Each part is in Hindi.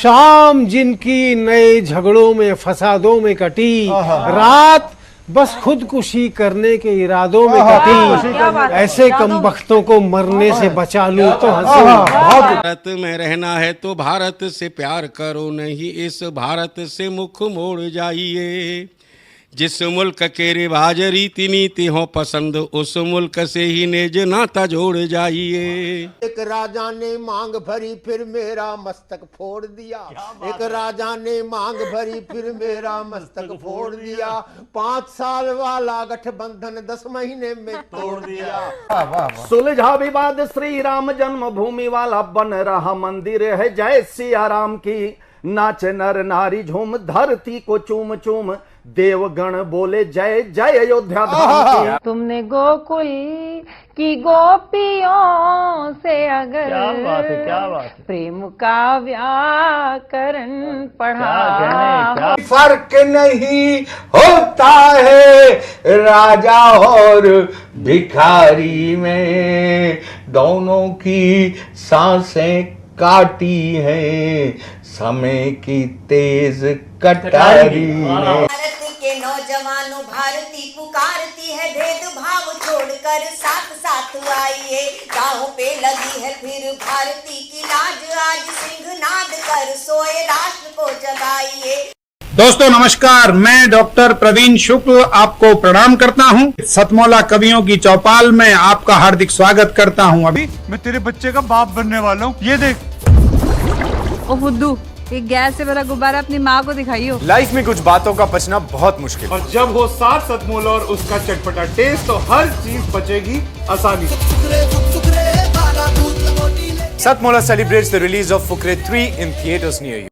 शाम जिनकी नए झगड़ों में फसादों में कटी, रात बस खुदकुशी करने के इरादों में कटी। ऐसे कमबख्तों को मरने से बचा लूं तो हंसूं। भारत में रहना है तो भारत से प्यार करो, नहीं इस भारत से मुख मोड़ जाइए। जिस मुल्क के रिवाज रीति नीति हो पसंद, उस मुल्क से ही नेज नाता जोड़ जाइए। एक राजा ने मांग भरी फिर मेरा मस्तक फोड़ दिया। एक राजा ने मांग भरी फिर मेरा मस्तक फोड़ दिया। 5 साल वाला गठबंधन 10 महीने में तोड़ दिया। सुलझा विवाद श्री राम जन्मभूमि वाला, बन रहा मंदिर है जय सिया राम की। नाच नर नारी झूम धरती को चूम चूम, देवगण बोले जय जय अयोध्या धाम की। तुमने गोकुल की गोपियों से अगर क्या बात है। प्रेम का व्याकरण पढ़ा, फर्क नहीं होता है राजा और भिखारी में, दोनों की सांसें काटी हैं समय की तेज कटारी ने। भारत के नौजवानों भारती पुकारती है, भेदभाव छोड़कर साथ साथ आइए। गाँव पे लगी है फिर भारती की लाज, आज सिंहनाद कर सोए राष्ट्र को जगाइए। दोस्तों नमस्कार, मैं डॉक्टर प्रवीण शुक्ल आपको प्रणाम करता हूं। सतमौला कवियों की चौपाल में आपका हार्दिक स्वागत करता हूं। अभी मैं तेरे बच्चे का बाप बनने वाला हूँ, ये देख। ओ फुद्दू, एक गैस से भरा गुब्बारा अपनी माँ को दिखाइयो। लाइफ में कुछ बातों का बचना बहुत मुश्किल, और जब हो साथ सतमौला और उसका चटपटा टेस्ट, तो हर चीज बचेगी आसानी से। सतमौला celebrates the release of Fukre 3 in theaters near you.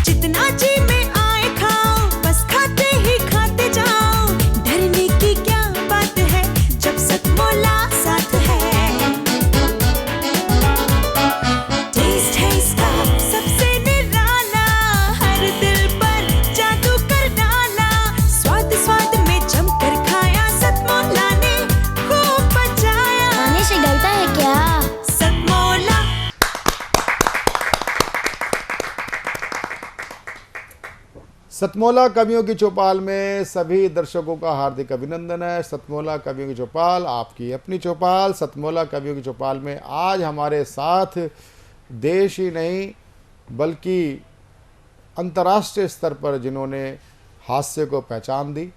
जितना जी में आए खाओ, बस खाते ही खाते जाओ। डरने की क्या बात है जब सतमौला साथ है। टेस्ट है इसका सबसे निराला, हर दिल पर जादू कर डाला। स्वाद स्वाद में जमकर खाया, सतमौला ने खूब बचाया। खाने से डरता है क्या? सतमौला। सतमौला कवियों की चौपाल में सभी दर्शकों का हार्दिक अभिनंदन है। सतमौला कवियों की चौपाल आपकी अपनी चौपाल। सतमौला कवियों की चौपाल में आज हमारे साथ देश ही नहीं बल्कि अंतर्राष्ट्रीय स्तर पर जिन्होंने हास्य को पहचान दी,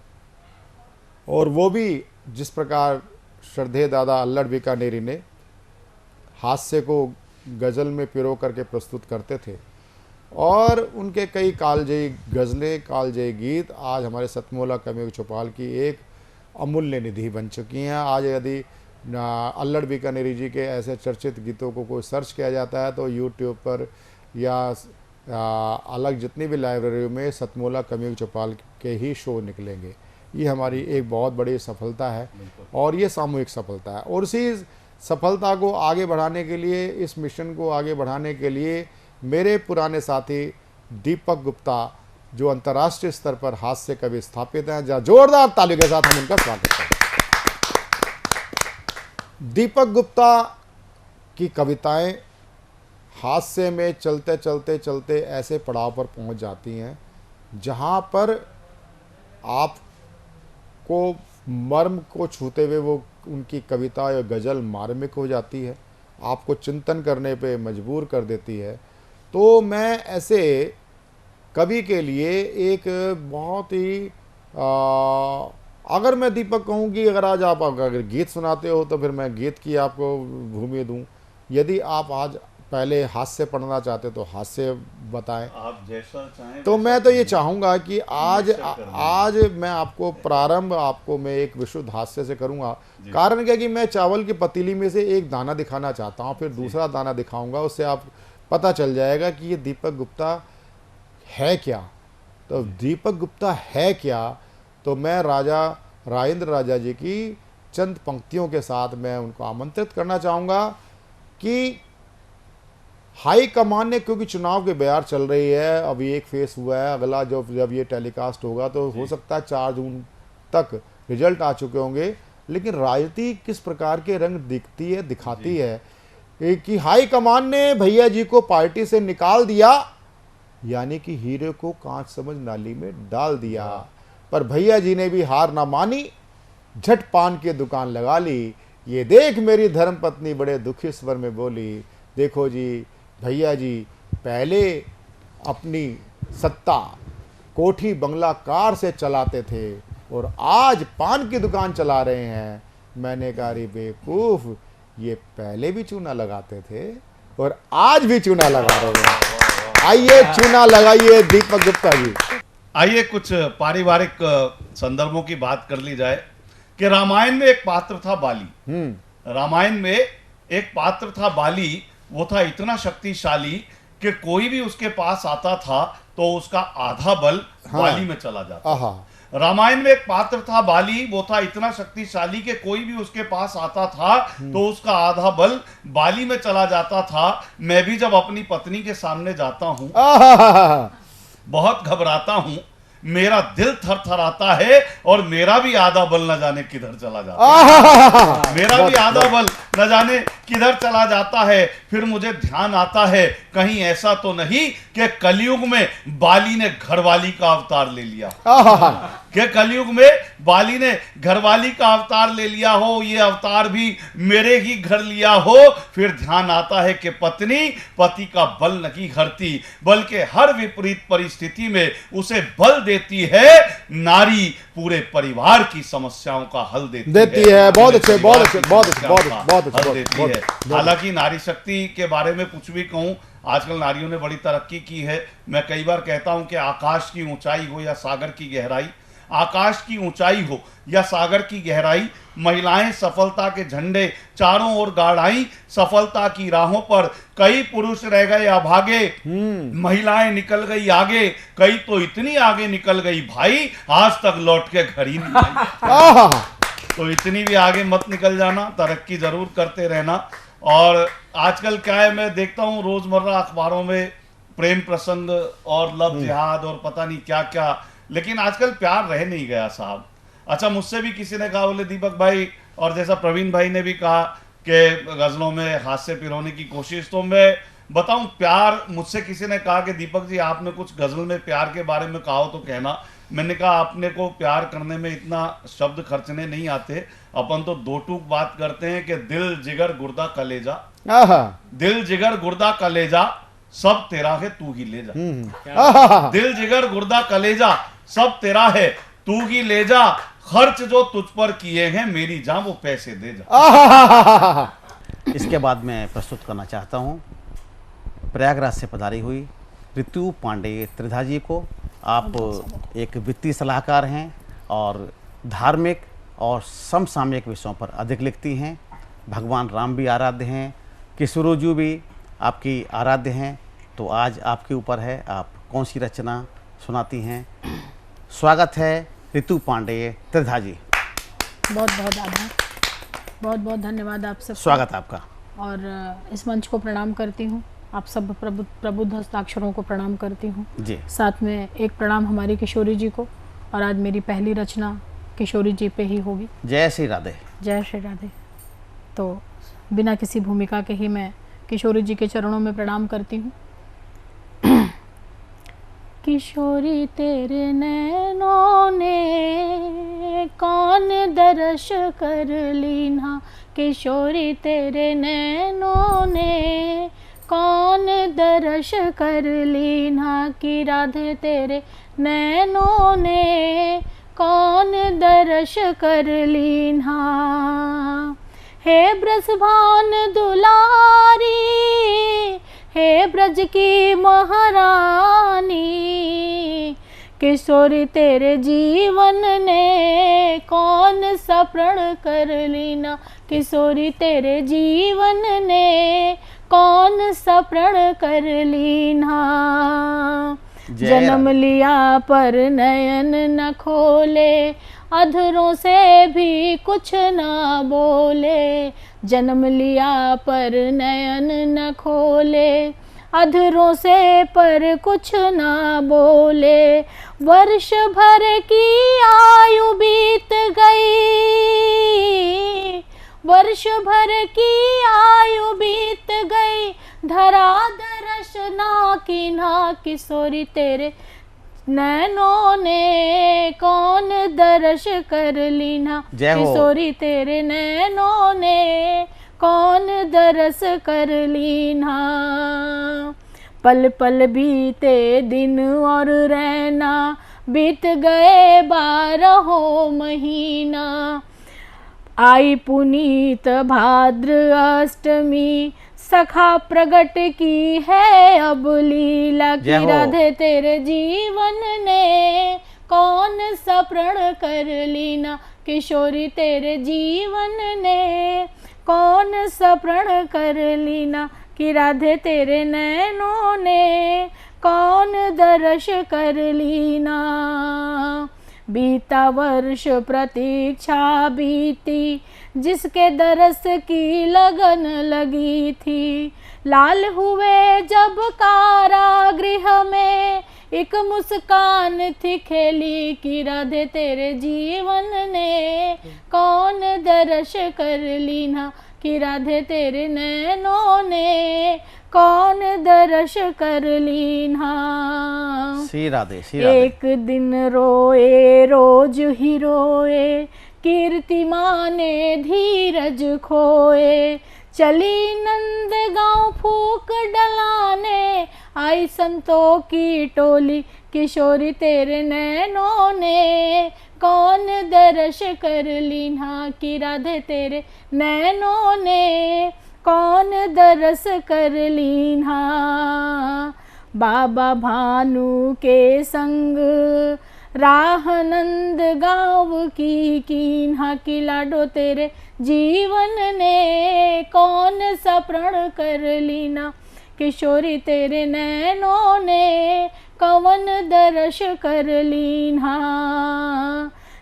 और वो भी जिस प्रकार श्रद्धेय दादा अल्लड़ बीकानेरी ने हास्य को गज़ल में पिरो करके प्रस्तुत करते थे, और उनके कई कालजयी गज़लें, कालजयी गीत आज हमारे सतमौला कवियों की चौपाल की एक अमूल्य निधि बन चुकी हैं। आज यदि अल्लड़ बीकानेरी जी के ऐसे चर्चित गीतों को कोई सर्च किया जाता है तो यूट्यूब पर या अलग जितनी भी लाइब्रेरियों में सतमौला कवियों की चौपाल के ही शो निकलेंगे। ये हमारी एक बहुत बड़ी सफलता है, और ये सामूहिक सफलता है। और उसी सफलता को आगे बढ़ाने के लिए, इस मिशन को आगे बढ़ाने के लिए मेरे पुराने साथी दीपक गुप्ता, जो अंतर्राष्ट्रीय स्तर पर हास्य कवि स्थापित हैं, जहाँ जोरदार तालियों के साथ हम उनका स्वागत करते हैं। दीपक गुप्ता की कविताएं हास्य में चलते चलते चलते ऐसे पड़ाव पर पहुंच जाती हैं जहां पर आपको मर्म को छूते हुए वो उनकी कविता या गज़ल मार्मिक हो जाती है, आपको चिंतन करने पे मजबूर कर देती है। तो मैं ऐसे कवि के लिए एक बहुत ही अगर मैं दीपक कहूँ कि अगर आज आप अगर गीत सुनाते हो तो फिर मैं गीत की आपको भूमि दूँ। यदि आप आज पहले हास्य पढ़ना चाहते तो हास्य बताएं, आप जैसा चाहें। तो मैं तो ये चाहूँगा कि आज मैं आपको प्रारंभ आपको मैं एक विशुद्ध हास्य से करूँगा। कारण क्या कि मैं चावल की पतीली में से एक दाना दिखाना चाहता हूँ, फिर दूसरा दाना दिखाऊंगा, उससे आप पता चल जाएगा कि ये दीपक गुप्ता है क्या। तो दीपक गुप्ता है क्या, तो मैं राजा राजेंद्र राजा जी की चंद पंक्तियों के साथ मैं उनको आमंत्रित करना चाहूँगा कि हाई कमान ने, क्योंकि चुनाव के बयार चल रही है, अभी एक फेस हुआ है, अगला जब ये टेलीकास्ट होगा तो हो सकता है 4 जून तक रिजल्ट आ चुके होंगे, लेकिन राजनीति किस प्रकार के रंग दिखती है, दिखाती है कि हाई कमान ने भैया जी को पार्टी से निकाल दिया, यानी कि हीरे को कांच समझ नाली में डाल दिया। पर भैया जी ने भी हार ना मानी, झट पान की दुकान लगा ली। ये देख मेरी धर्मपत्नी बड़े दुखी स्वर में बोली, देखो जी भैया जी पहले अपनी सत्ता कोठी बंगला कार से चलाते थे और आज पान की दुकान चला रहे हैं। मैंने कहा रे बेवकूफ, ये पहले भी चूना लगाते थे और आज भी चूना लगा रहे हैं। आइए चूना लगाइए दीपक गुप्ता जी। आइए कुछ पारिवारिक संदर्भों की बात कर ली जाए कि रामायण में एक पात्र था बाली। रामायण में एक पात्र था बाली, वो था इतना शक्तिशाली कि कोई भी उसके पास आता था तो उसका आधा बल बाली में चला जाता। रामायण में एक पात्र था बाली, वो था इतना शक्तिशाली कि कोई भी उसके पास आता था तो उसका आधा बल बाली में चला जाता था। मैं भी जब अपनी पत्नी के सामने जाता हूं बहुत घबराता हूं, मेरा दिल थरथराता है और मेरा भी आधा बल न जाने किधर चला जाता है। मेरा भी आधा बल न जाने किधर चला जाता है। फिर मुझे ध्यान आता है कहीं ऐसा तो नहीं कि कलयुग में बाली ने घरवाली का अवतार ले लिया, कि कलयुग में बाली ने घरवाली का अवतार ले लिया हो, ये अवतार भी मेरे ही घर लिया हो। फिर ध्यान आता है कि पत्नी पति का बल नहीं हरती, बल्कि हर विपरीत परिस्थिति में उसे बल देती है। नारी पूरे परिवार की समस्याओं का हल देती है। बहुत अच्छे, बहुत अच्छे, बहुत अच्छे, बहुत हल देती है। हालांकि नारी शक्ति के बारे में कुछ भी कहूं, आजकल नारियों ने बड़ी तरक्की की है। मैं कई बार कहता हूं कि आकाश की ऊंचाई हो या सागर की गहराई, आकाश की ऊंचाई हो या सागर की गहराई, महिलाएं सफलता के झंडे चारों ओर गाड़ाई। सफलता की राहों पर कई पुरुष रह गए अभागे, महिलाएं निकल गई आगे, कई तो इतनी आगे निकल गई भाई आज तक लौट के घर ही नहीं आई। तो इतनी भी आगे मत निकल जाना, तरक्की जरूर करते रहना। और आजकल क्या है, मैं देखता हूँ रोजमर्रा अखबारों में प्रेम प्रसंग और लव जिहाद और पता नहीं क्या क्या, लेकिन आजकल प्यार रह नहीं गया साहब। अच्छा, मुझसे भी किसी ने कहा, बोले दीपक भाई, और जैसा प्रवीण भाई ने भी कहा कि गजलों में हास्य पिरोने की कोशिश, तो मैं बताऊं प्यार, मुझसे किसी ने कहा कि दीपक जी आपने कुछ गजल में प्यार के बारे में कहा हो तो कहना। मैंने कहा आपने को प्यार करने में इतना शब्द खर्चने नहीं आते, अपन तो दो टूक बात करते हैं कि दिल जिगर गुर्दा कलेजा, दिल जिगर गुर्दा कलेजा सब तेरा है तू ही ले जा। दिल जिगर गुर्दा कलेजा सब तेरा है तू ही ले जा, खर्च जो तुझ पर किए हैं मेरी जान वो पैसे दे जा। इसके बाद मैं प्रस्तुत करना चाहता हूँ प्रयागराज से पधारी हुई ऋतु पांडे त्रिधा जी को। आप एक वित्तीय सलाहकार हैं और धार्मिक और समसामयिक विषयों पर अधिक लिखती हैं। भगवान राम भी आराध्य हैं, किशोर जी भी आपकी आराध्य हैं। तो आज आपके ऊपर है, आप कौन सी रचना सुनाती हैं। स्वागत है ऋतु पांडे त्रिधा जी। बहुत बहुत आभार, बहुत बहुत धन्यवाद आप सब। स्वागत आपका। और इस मंच को प्रणाम करती हूँ, आप सब प्रबुद्ध हस्ताक्षरों को प्रणाम करती हूँ जी। साथ में एक प्रणाम हमारी किशोरी जी को, और आज मेरी पहली रचना किशोरी जी पे ही होगी। जय श्री राधे। जय श्री राधे। तो बिना किसी भूमिका के ही मैं किशोरी जी के चरणों में प्रणाम करती हूँ। किशोरी तेरे नैनों ने कौन दर्श कर लीना, किशोरी तेरे नैनों ने कौन दर्श कर लीना, कि राधे तेरे नैनों ने कौन दर्श कर लीना। हे ब्रजभान दुलारी, हे ब्रज की महारानी, किशोरी तेरे जीवन ने कौन सा प्रण कर लीना, किशोरी तेरे जीवन ने कौन सा प्रण कर लीना। जन्म लिया पर नयन न खोले, अधरों से भी कुछ ना बोले। जन्म लिया पर नयन न खोले, अधरों से पर कुछ ना बोले। वर्ष भर की आयु बीत गई, वर्ष भर की आयु बीत गई, धरा दरस ना कीन्हा, किशोरी तेरे नैनों ने कौन दर्श कर लीना, किशोरी तेरे नैनों ने कौन दरस कर लीना। पल पल बीते दिन और रहना, बीत गए 12 महीना। आई पुनीत भाद्र अष्टमी, सखा प्रगट की है अब लीला, की राधे तेरे जीवन ने कौन सा प्रण कर लीना, किशोरी तेरे जीवन ने कौन सा प्रण कर लीना, कि राधे तेरे नैनों ने कौन दर्श कर लीना। बीता वर्ष प्रतीक्षा बीती, जिसके दरस की लगन लगी थी, लाल हुए जब कारागृह में, एक मुस्कान थी खेली, कि राधे तेरे जीवन ने कौन दर्श कर लीना, कि राधे तेरे नैनों ने कौन दर्श कर लीना। श्री राधे, श्री राधे। एक दिन रोए रोज ही रोए, कीर्ति माँ ने धीरज खोए, चली नंद गाँव फूक डलाने, आई संतों की टोली, किशोरी तेरे नैनों ने कौन दर्श कर लीना, कि राधे तेरे नैनों ने कौन दरस कर लीना। बाबा भानु के संग राह नंद गाँव की कीन्हा, कि लाडो तेरे जीवन ने कौन सा प्रण कर लीना, किशोरी तेरे नैनों ने कवन दर्श कर लीना।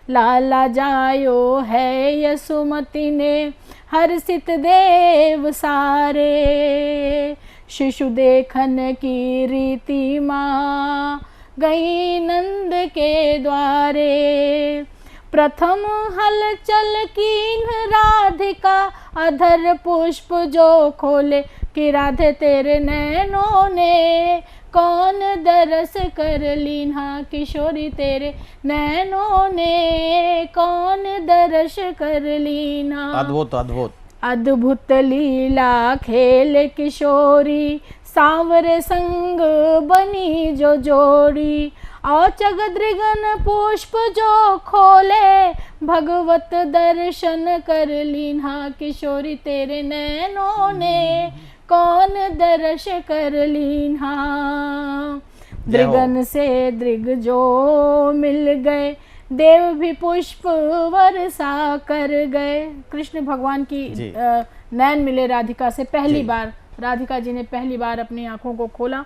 लाला जायो है यसुमती ने हर्षित देव सारे, शिशु देखन की रीति माँ गई नंद के द्वारे। प्रथम हलचल कीन राधिका, अधर पुष्प जो खोले, कि राधे तेरे नैनों ने कौन दरस कर लीना, किशोरी तेरे नैनों ने कौन दरस कर लीना। अद्भुत अद्भुत अद्भुत लीला खेल किशोरी, सांवरे संग बनी जो जोड़ी, औचक दृगन पुष्प जो खोले, भगवत दर्शन कर लीना, किशोरी तेरे नैनों ने कौन दर्श कर लीना। दृगन से दृग जो मिल गए, देव भी पुष्प वर्षा कर गए। कृष्ण भगवान की नैन मिले राधिका से पहली बार, राधिका जी ने पहली बार अपनी आंखों को खोला,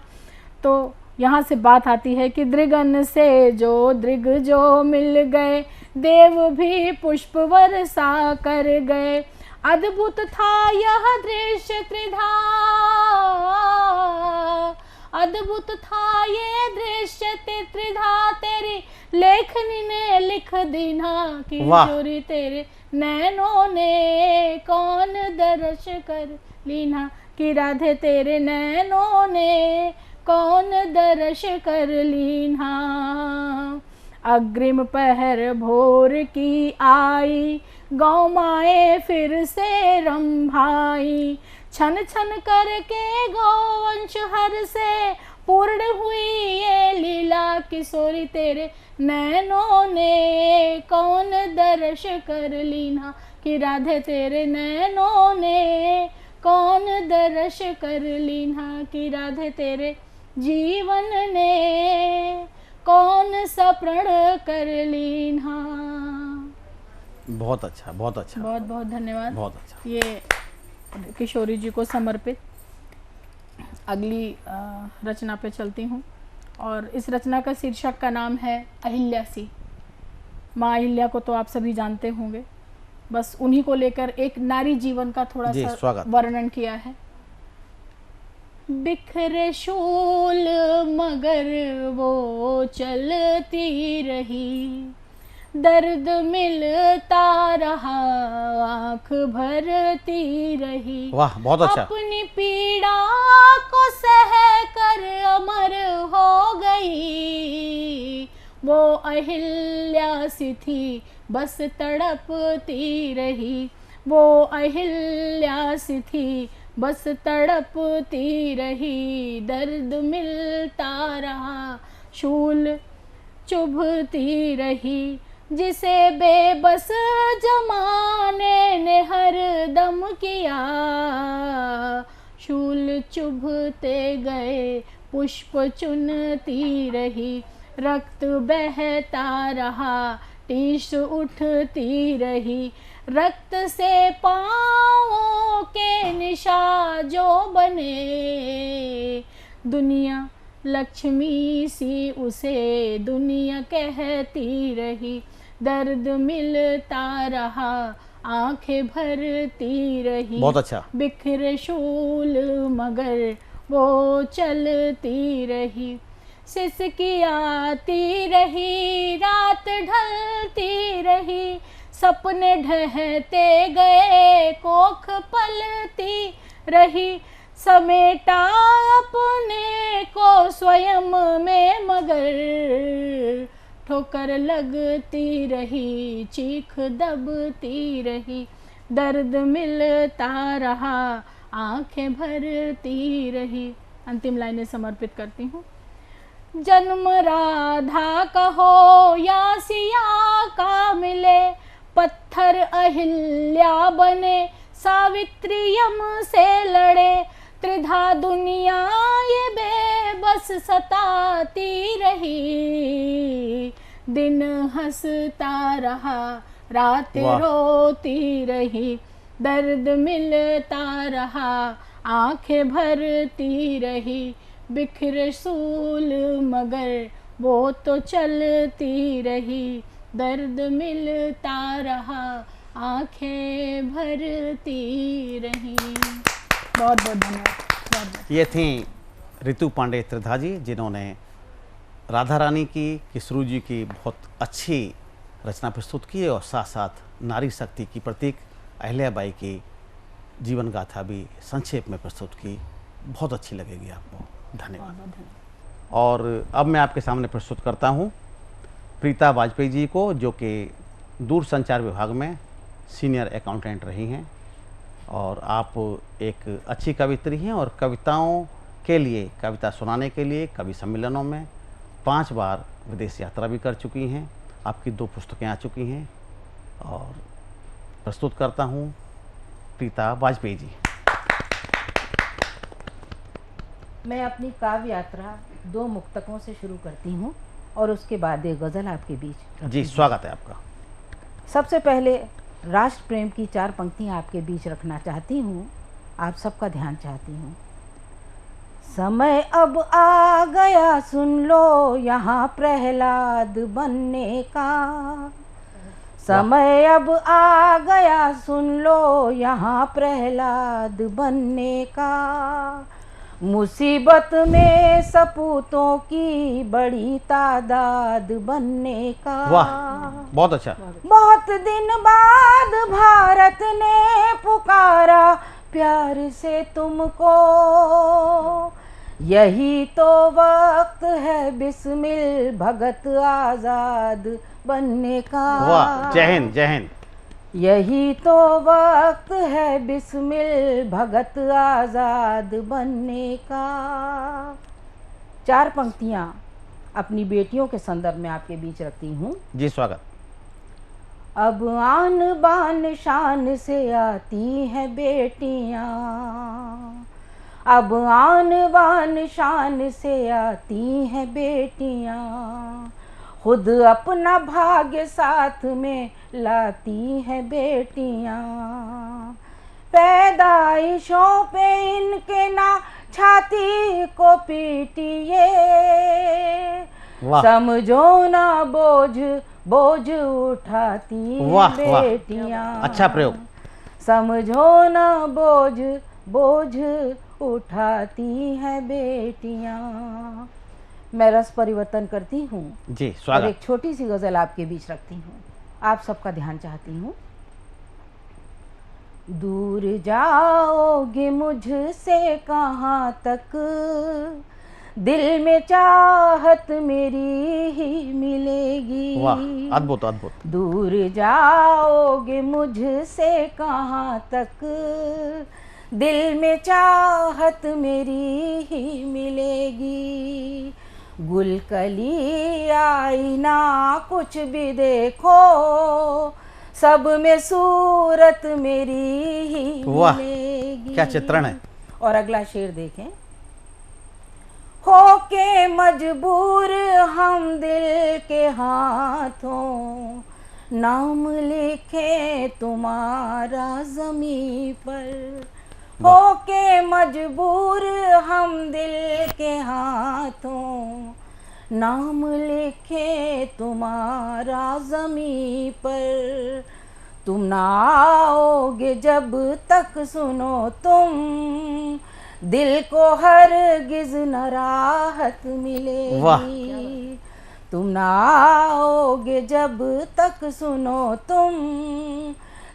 तो यहाँ से बात आती है कि दृगन से जो दृग जो मिल गए, देव भी पुष्प वर्षा कर गए। अद्भुत था यह दृश्य त्रिधा, अद्भुत था ये दृश्य त्रिधा, तेरी लेखनी ने लिख दीना, किशोरी तेरे नैनों ने कौन दर्श कर लीना, कि राधे तेरे नैनों ने कौन दर्श कर लीना। अग्रिम पहर भोर की आई, गौ माए फिर से रंभाई, छन छन करके गौवंश हर से पूर्ण हुई ये लीला, किशोरी तेरे नैनों ने कौन दर्श कर लीना, कि राधे तेरे नैनों ने कौन दर्श कर लीना, कि राधे तेरे जीवन ने कौन सा प्रण कर लीना। बहुत अच्छा, बहुत अच्छा, बहुत बहुत धन्यवाद। बहुत अच्छा। ये किशोरी जी को समर्पित। अगली रचना पे चलती हूँ, और इस रचना का शीर्षक का नाम है अहिल्या सी। माँ अहिल्या को तो आप सभी जानते होंगे, बस उन्हीं को लेकर एक नारी जीवन का थोड़ा सा वर्णन किया है। बिखरे शूल मगर वो चलती रही, दर्द मिलता रहा, आंख भरती रही। वाह, बहुत अच्छा। अपनी पीड़ा को सह कर अमर हो गई, वो अहिल्या सी थी बस तड़पती रही, वो अहिल्या सी थी बस तड़पती रही। दर्द मिलता रहा, शूल चुभती रही, जिसे बेबस जमाने ने हर दम किया। शूल चुभते गए, पुष्प चुनती रही, रक्त बहता रहा, टीस उठती रही। रक्त से पाँवों के निशान जो बने, दुनिया लक्ष्मी सी उसे दुनिया कहती रही। दर्द मिलता रहा, आंखें भरती रही। बहुत अच्छा। बिखरे शूल मगर वो चलती रही, सिसकियाती रही, रात ढलती रही, सपने ढहते गए, कोख पलती रही। समेटा अपने को स्वयं में मगर, ठोकर लगती रही, चीख दबती रही। दर्द मिलता रहा, आंखें भरती रही। अंतिम लाइनें समर्पित करती हूँ। जन्म राधा का हो या सिया का मिले, पत्थर अहिल्या बने, सावित्री यम से लड़े। त्रिधा दुनिया ये बेबस सताती रही, दिन हंसता रहा, रात रोती रही। दर्द मिलता रहा, आंखें भरती रही। बिखरे सूल मगर वो तो चलती रही। दर्द मिलता रहा, आंखें भरती रही। बहुत बहुत धन्यवाद। ये थी रितु पांडे त्रिधा जी, जिन्होंने राधा रानी की, किशोर जी की बहुत अच्छी रचना प्रस्तुत की और साथ साथ नारी शक्ति की प्रतीक अहिल्याबाई की जीवन गाथा भी संक्षेप में प्रस्तुत की। बहुत अच्छी लगेगी आपको। धन्यवाद। और अब मैं आपके सामने प्रस्तुत करता हूँ प्रीता वाजपेयी जी को, जो कि दूरसंचार विभाग में सीनियर अकाउंटेंट रही हैं और आप एक अच्छी कवित्री हैं और कविताओं के लिए, कविता सुनाने के लिए कवि सम्मेलनों में 5 बार विदेश यात्रा भी कर चुकी हैं। आपकी 2 पुस्तकें आ चुकी हैं और प्रस्तुत करता हूँ प्रीता वाजपेयी जी। मैं अपनी काव्य यात्रा 2 मुक्तकों से शुरू करती हूँ और उसके बाद एक गज़ल आपके बीच। जी, स्वागत है आपका। सबसे पहले राष्ट्र प्रेम की 4 पंक्तियाँ आपके बीच रखना चाहती हूँ, आप सबका ध्यान चाहती हूँ। समय अब आ गया, सुन लो यहाँ प्रहलाद बनने का। समय अब आ गया, सुन लो यहाँ प्रहलाद बनने का। मुसीबत में सपूतों की बड़ी तादाद बनने का। वाह, बहुत अच्छा। बहुत दिन बाद भारत ने पुकारा प्यार से तुमको, यही तो वक्त है बिस्मिल भगत आजाद बनने का। वाह, जय हिंद, जय हिंद। यही तो वक्त है बिस्मिल भगत आजाद बनने का। 4 पंक्तियाँ अपनी बेटियों के संदर्भ में आपके बीच रखती हूँ। जी, स्वागत। अब आन बान शान से आती हैं बेटियाँ, अब आन बान शान से आती हैं बेटियाँ। खुद अपना भाग्य साथ में लाती हैं बेटियाँ। पैदाइशों पे इनके ना छाती को पीटिए, समझो ना बोझ बोझ उठाती हैं बेटियाँ। अच्छा प्रयोग। समझो ना बोझ बोझ उठाती हैं बेटियाँ। मैं रस परिवर्तन करती हूँ जी और स्वागत। एक छोटी सी गजल आपके बीच रखती हूँ। आप सबका ध्यान चाहती हूँ। दूर जाओगे मुझसे कहाँ तक, दिल में चाहत मेरी ही मिलेगी। वाह, अद्भुत अद्भुत। दूर जाओगे मुझसे कहाँ तक, दिल में चाहत मेरी ही मिलेगी। गुलकली आईना कुछ भी देखो, सब में सूरत मेरी ही वाह, मिलेगी। क्या चित्रण है। और अगला शेर देखें। होके मजबूर हम दिल के हाथों, नाम लिखे तुम्हारा ज़मीं पर। होके मजबूर हम दिल के हाथों, नाम लिखे तुम्हारा ज़मीं पर। तुम ना आओगे जब तक सुनो तुम, दिल को हरगिज़ न राहत मिलेगी। तुम ना आओगे जब तक सुनो तुम,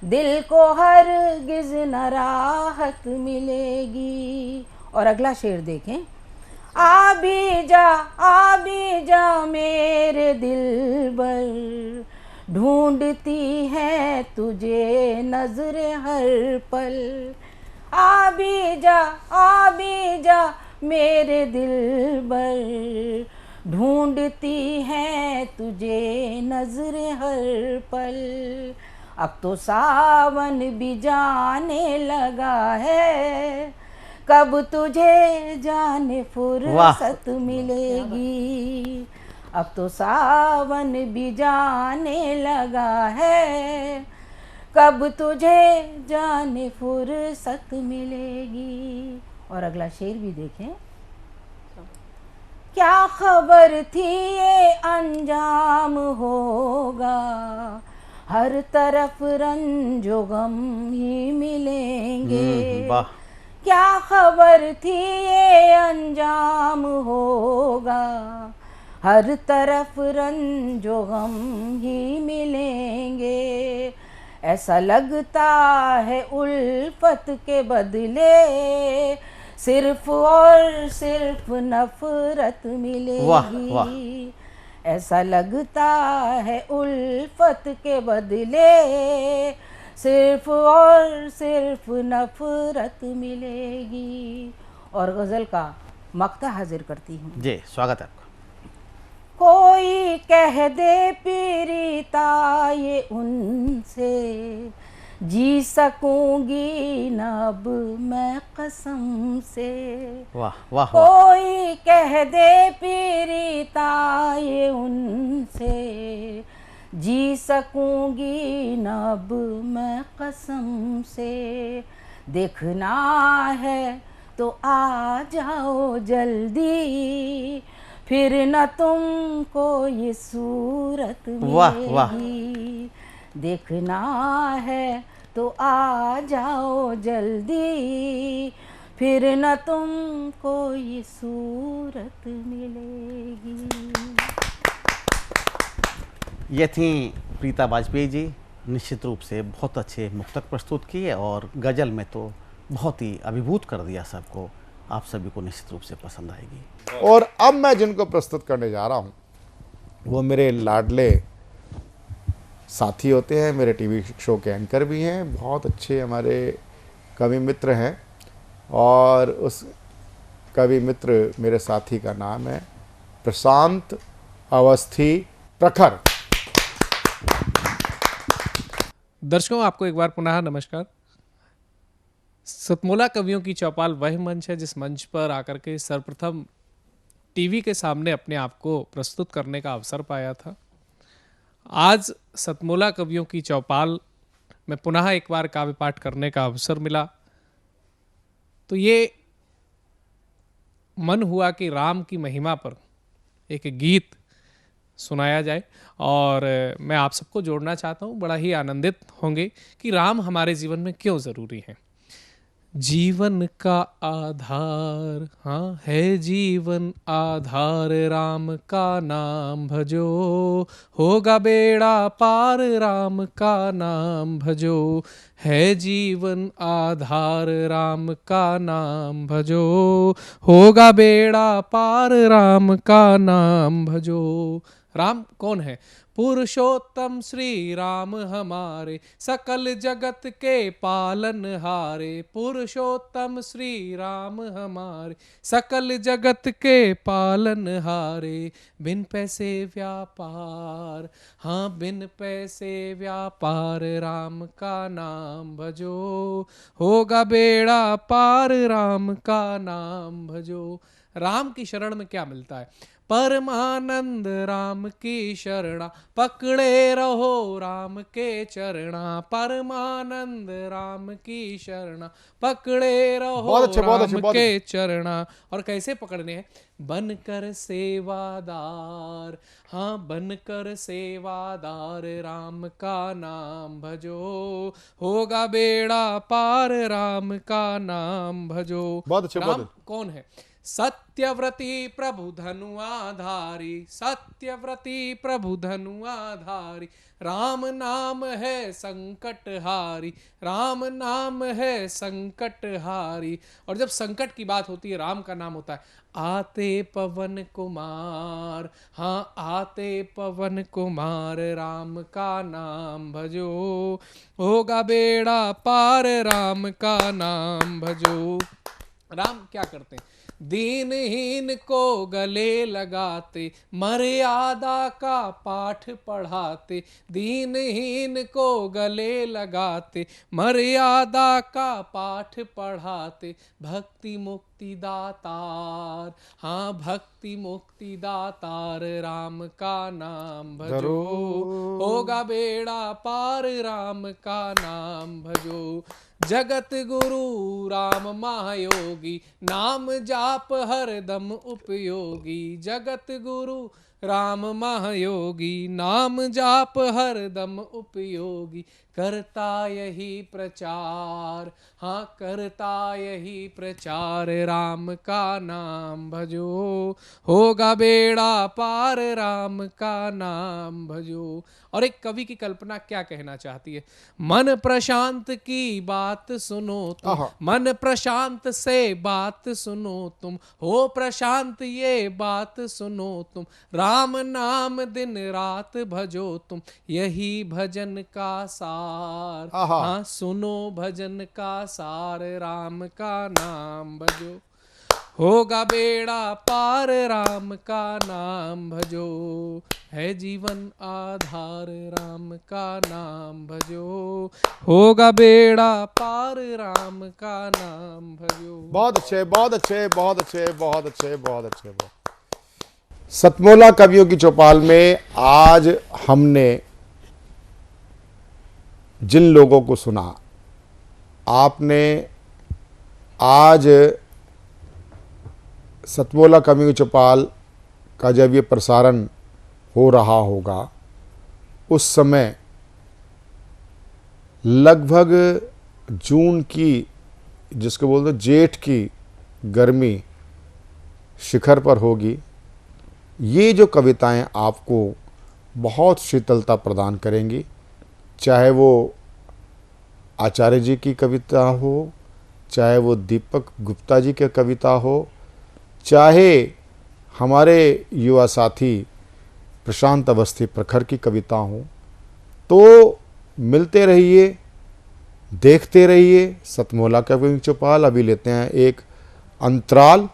दिल को हरगिज़ न राहत मिलेगी। और अगला शेर देखें। आ भी जा मेरे दिलबर, ढूंढती है तुझे नजरे हर पल। आ भी जा मेरे दिलबर, ढूंढती है तुझे नजरे हर पल। अब तो सावन भी जाने लगा है, कब तुझे जाने फुर्सत मिलेगी। अब तो सावन भी जाने लगा है, कब तुझे जाने फुर्सत मिलेगी। और अगला शेर भी देखें। क्या खबर थी ये अंजाम होगा, हर तरफ रंजो गम ही मिलेंगे। वाह। क्या खबर थी ये अंजाम होगा, हर तरफ रंजो गम ही मिलेंगे। ऐसा लगता है उल्फत के बदले सिर्फ और सिर्फ नफरत मिलेगी। वाह, वाह। ऐसा लगता है उल्फत के बदले सिर्फ और सिर्फ नफरत मिलेगी। और गज़ल का मक्ता हाजिर करती हूँ। जी स्वागत है आपका। कोई कह दे पीरीता ये उनसे, जी सकूंगी न अब मैं कसम से। वाह वाह। कोई कह दे पीरीता ये उनसे, जी सकूंगी न अब मैं कसम से। देखना है तो आ जाओ जल्दी, फिर न तुमको ये सूरत मिलेगी। देखना है तो आ जाओ जल्दी, फिर न तुमको ये सूरत मिलेगी। ये थी प्रीता वाजपेयी जी। निश्चित रूप से बहुत अच्छे मुक्तक प्रस्तुत किए और गज़ल में तो बहुत ही अभिभूत कर दिया सबको। आप सभी को निश्चित रूप से पसंद आएगी। और अब मैं जिनको प्रस्तुत करने जा रहा हूँ वो मेरे लाडले साथी होते हैं, मेरे टीवी शो के एंकर भी हैं, बहुत अच्छे हमारे कवि मित्र हैं। और उस कवि मित्र मेरे साथी का नाम है प्रशांत अवस्थी प्रखर। दर्शकों, आपको एक बार पुनः नमस्कार। सतमोला कवियों की चौपाल वह मंच है जिस मंच पर आकर के सर्वप्रथम टीवी के सामने अपने आप को प्रस्तुत करने का अवसर पाया था। आज सतमोला कवियों की चौपाल में पुनः एक बार काव्य पाठ करने का अवसर मिला, तो ये मन हुआ कि राम की महिमा पर एक गीत सुनाया जाए। और मैं आप सबको जोड़ना चाहता हूँ, बड़ा ही आनंदित होंगे कि राम हमारे जीवन में क्यों ज़रूरी हैं। जीवन का आधार, हाँ है जीवन आधार, राम का नाम भजो होगा बेड़ा पार, राम का नाम भजो है जीवन आधार, राम का नाम भजो होगा बेड़ा पार, राम का नाम भजो। राम कौन है? पुरुषोत्तम श्री राम हमारे, सकल जगत के पालन हारे। पुरुषोत्तम श्री राम हमारे, सकल जगत के पालन हारे। बिन पैसे व्यापार, हाँ बिन पैसे व्यापार, राम का नाम भजो होगा बेड़ा पार, राम का नाम भजो। राम की शरण में क्या मिलता है? परमानंद राम की शरणा, पकड़े रहो राम के चरणा। परमानंद राम की शरणा, पकड़े रहो राम के चरणा। और कैसे पकड़ने हैं? बनकर सेवादार, हाँ बनकर सेवादार, राम का नाम भजो होगा बेड़ा पार, राम का नाम भजो। राम कौन है? सत्यव्रती प्रभु धनुआधारी, सत्यव्रती प्रभु धनुआधारी, राम नाम है संकटहारी, राम नाम है संकटहारी। और जब संकट की बात होती है, राम का नाम होता है। आते पवन कुमार, हाँ आते पवन कुमार, राम का नाम भजो होगा बेड़ा पार, राम का नाम भजो। राम क्या करते हैं? दीनहीन को गले लगाते, मर्यादा का पाठ पढ़ाते। दीनहीन को गले लगाते, मर्यादा का पाठ पढ़ाते। भक्ति मुक्ति दातार, हाँ भक्ति मुक्ति दातार, राम का नाम भजो होगा बेड़ा पार, राम का नाम भजो। जगत गुरु राम महायोगी, नाम जाप हरदम उपयोगी। जगत गुरु राम महायोगी, नाम जाप हरदम उपयोगी। करता यही प्रचार, हाँ करता यही प्रचार, राम का नाम भजो होगा बेड़ा पार, राम का नाम भजो। और एक कवि की कल्पना क्या कहना चाहती है? मन प्रशांत की बात सुनो तुम, मन प्रशांत से बात सुनो तुम, हो प्रशांत ये बात सुनो तुम। राम नाम दिन रात भजो तुम, यही भजन का सार, हाँ सुनो भजन का सार, राम का नाम भजो होगा बेड़ा पार, राम का नाम भजो है जीवन आधार, राम का नाम भजो होगा बेड़ा पार, राम का नाम भजो। बहुत अच्छे, बहुत अच्छे, बहुत अच्छे, बहुत अच्छे, बहुत अच्छे। सतमोला कवियों की चौपाल में आज हमने जिन लोगों को सुना, आपने आज सतमोला कवियों की चौपाल का जब ये प्रसारण हो रहा होगा, उस समय लगभग जून की, जिसको बोलते हैं जेठ की गर्मी शिखर पर होगी। ये जो कविताएं आपको बहुत शीतलता प्रदान करेंगी, चाहे वो आचार्य जी की कविता हो, चाहे वो दीपक गुप्ता जी की कविता हो, चाहे हमारे युवा साथी प्रशांत अवस्थी प्रखर की कविता हो। तो मिलते रहिए, देखते रहिए सतमोला कवियों की चौपाल। अभी लेते हैं एक अंतराल,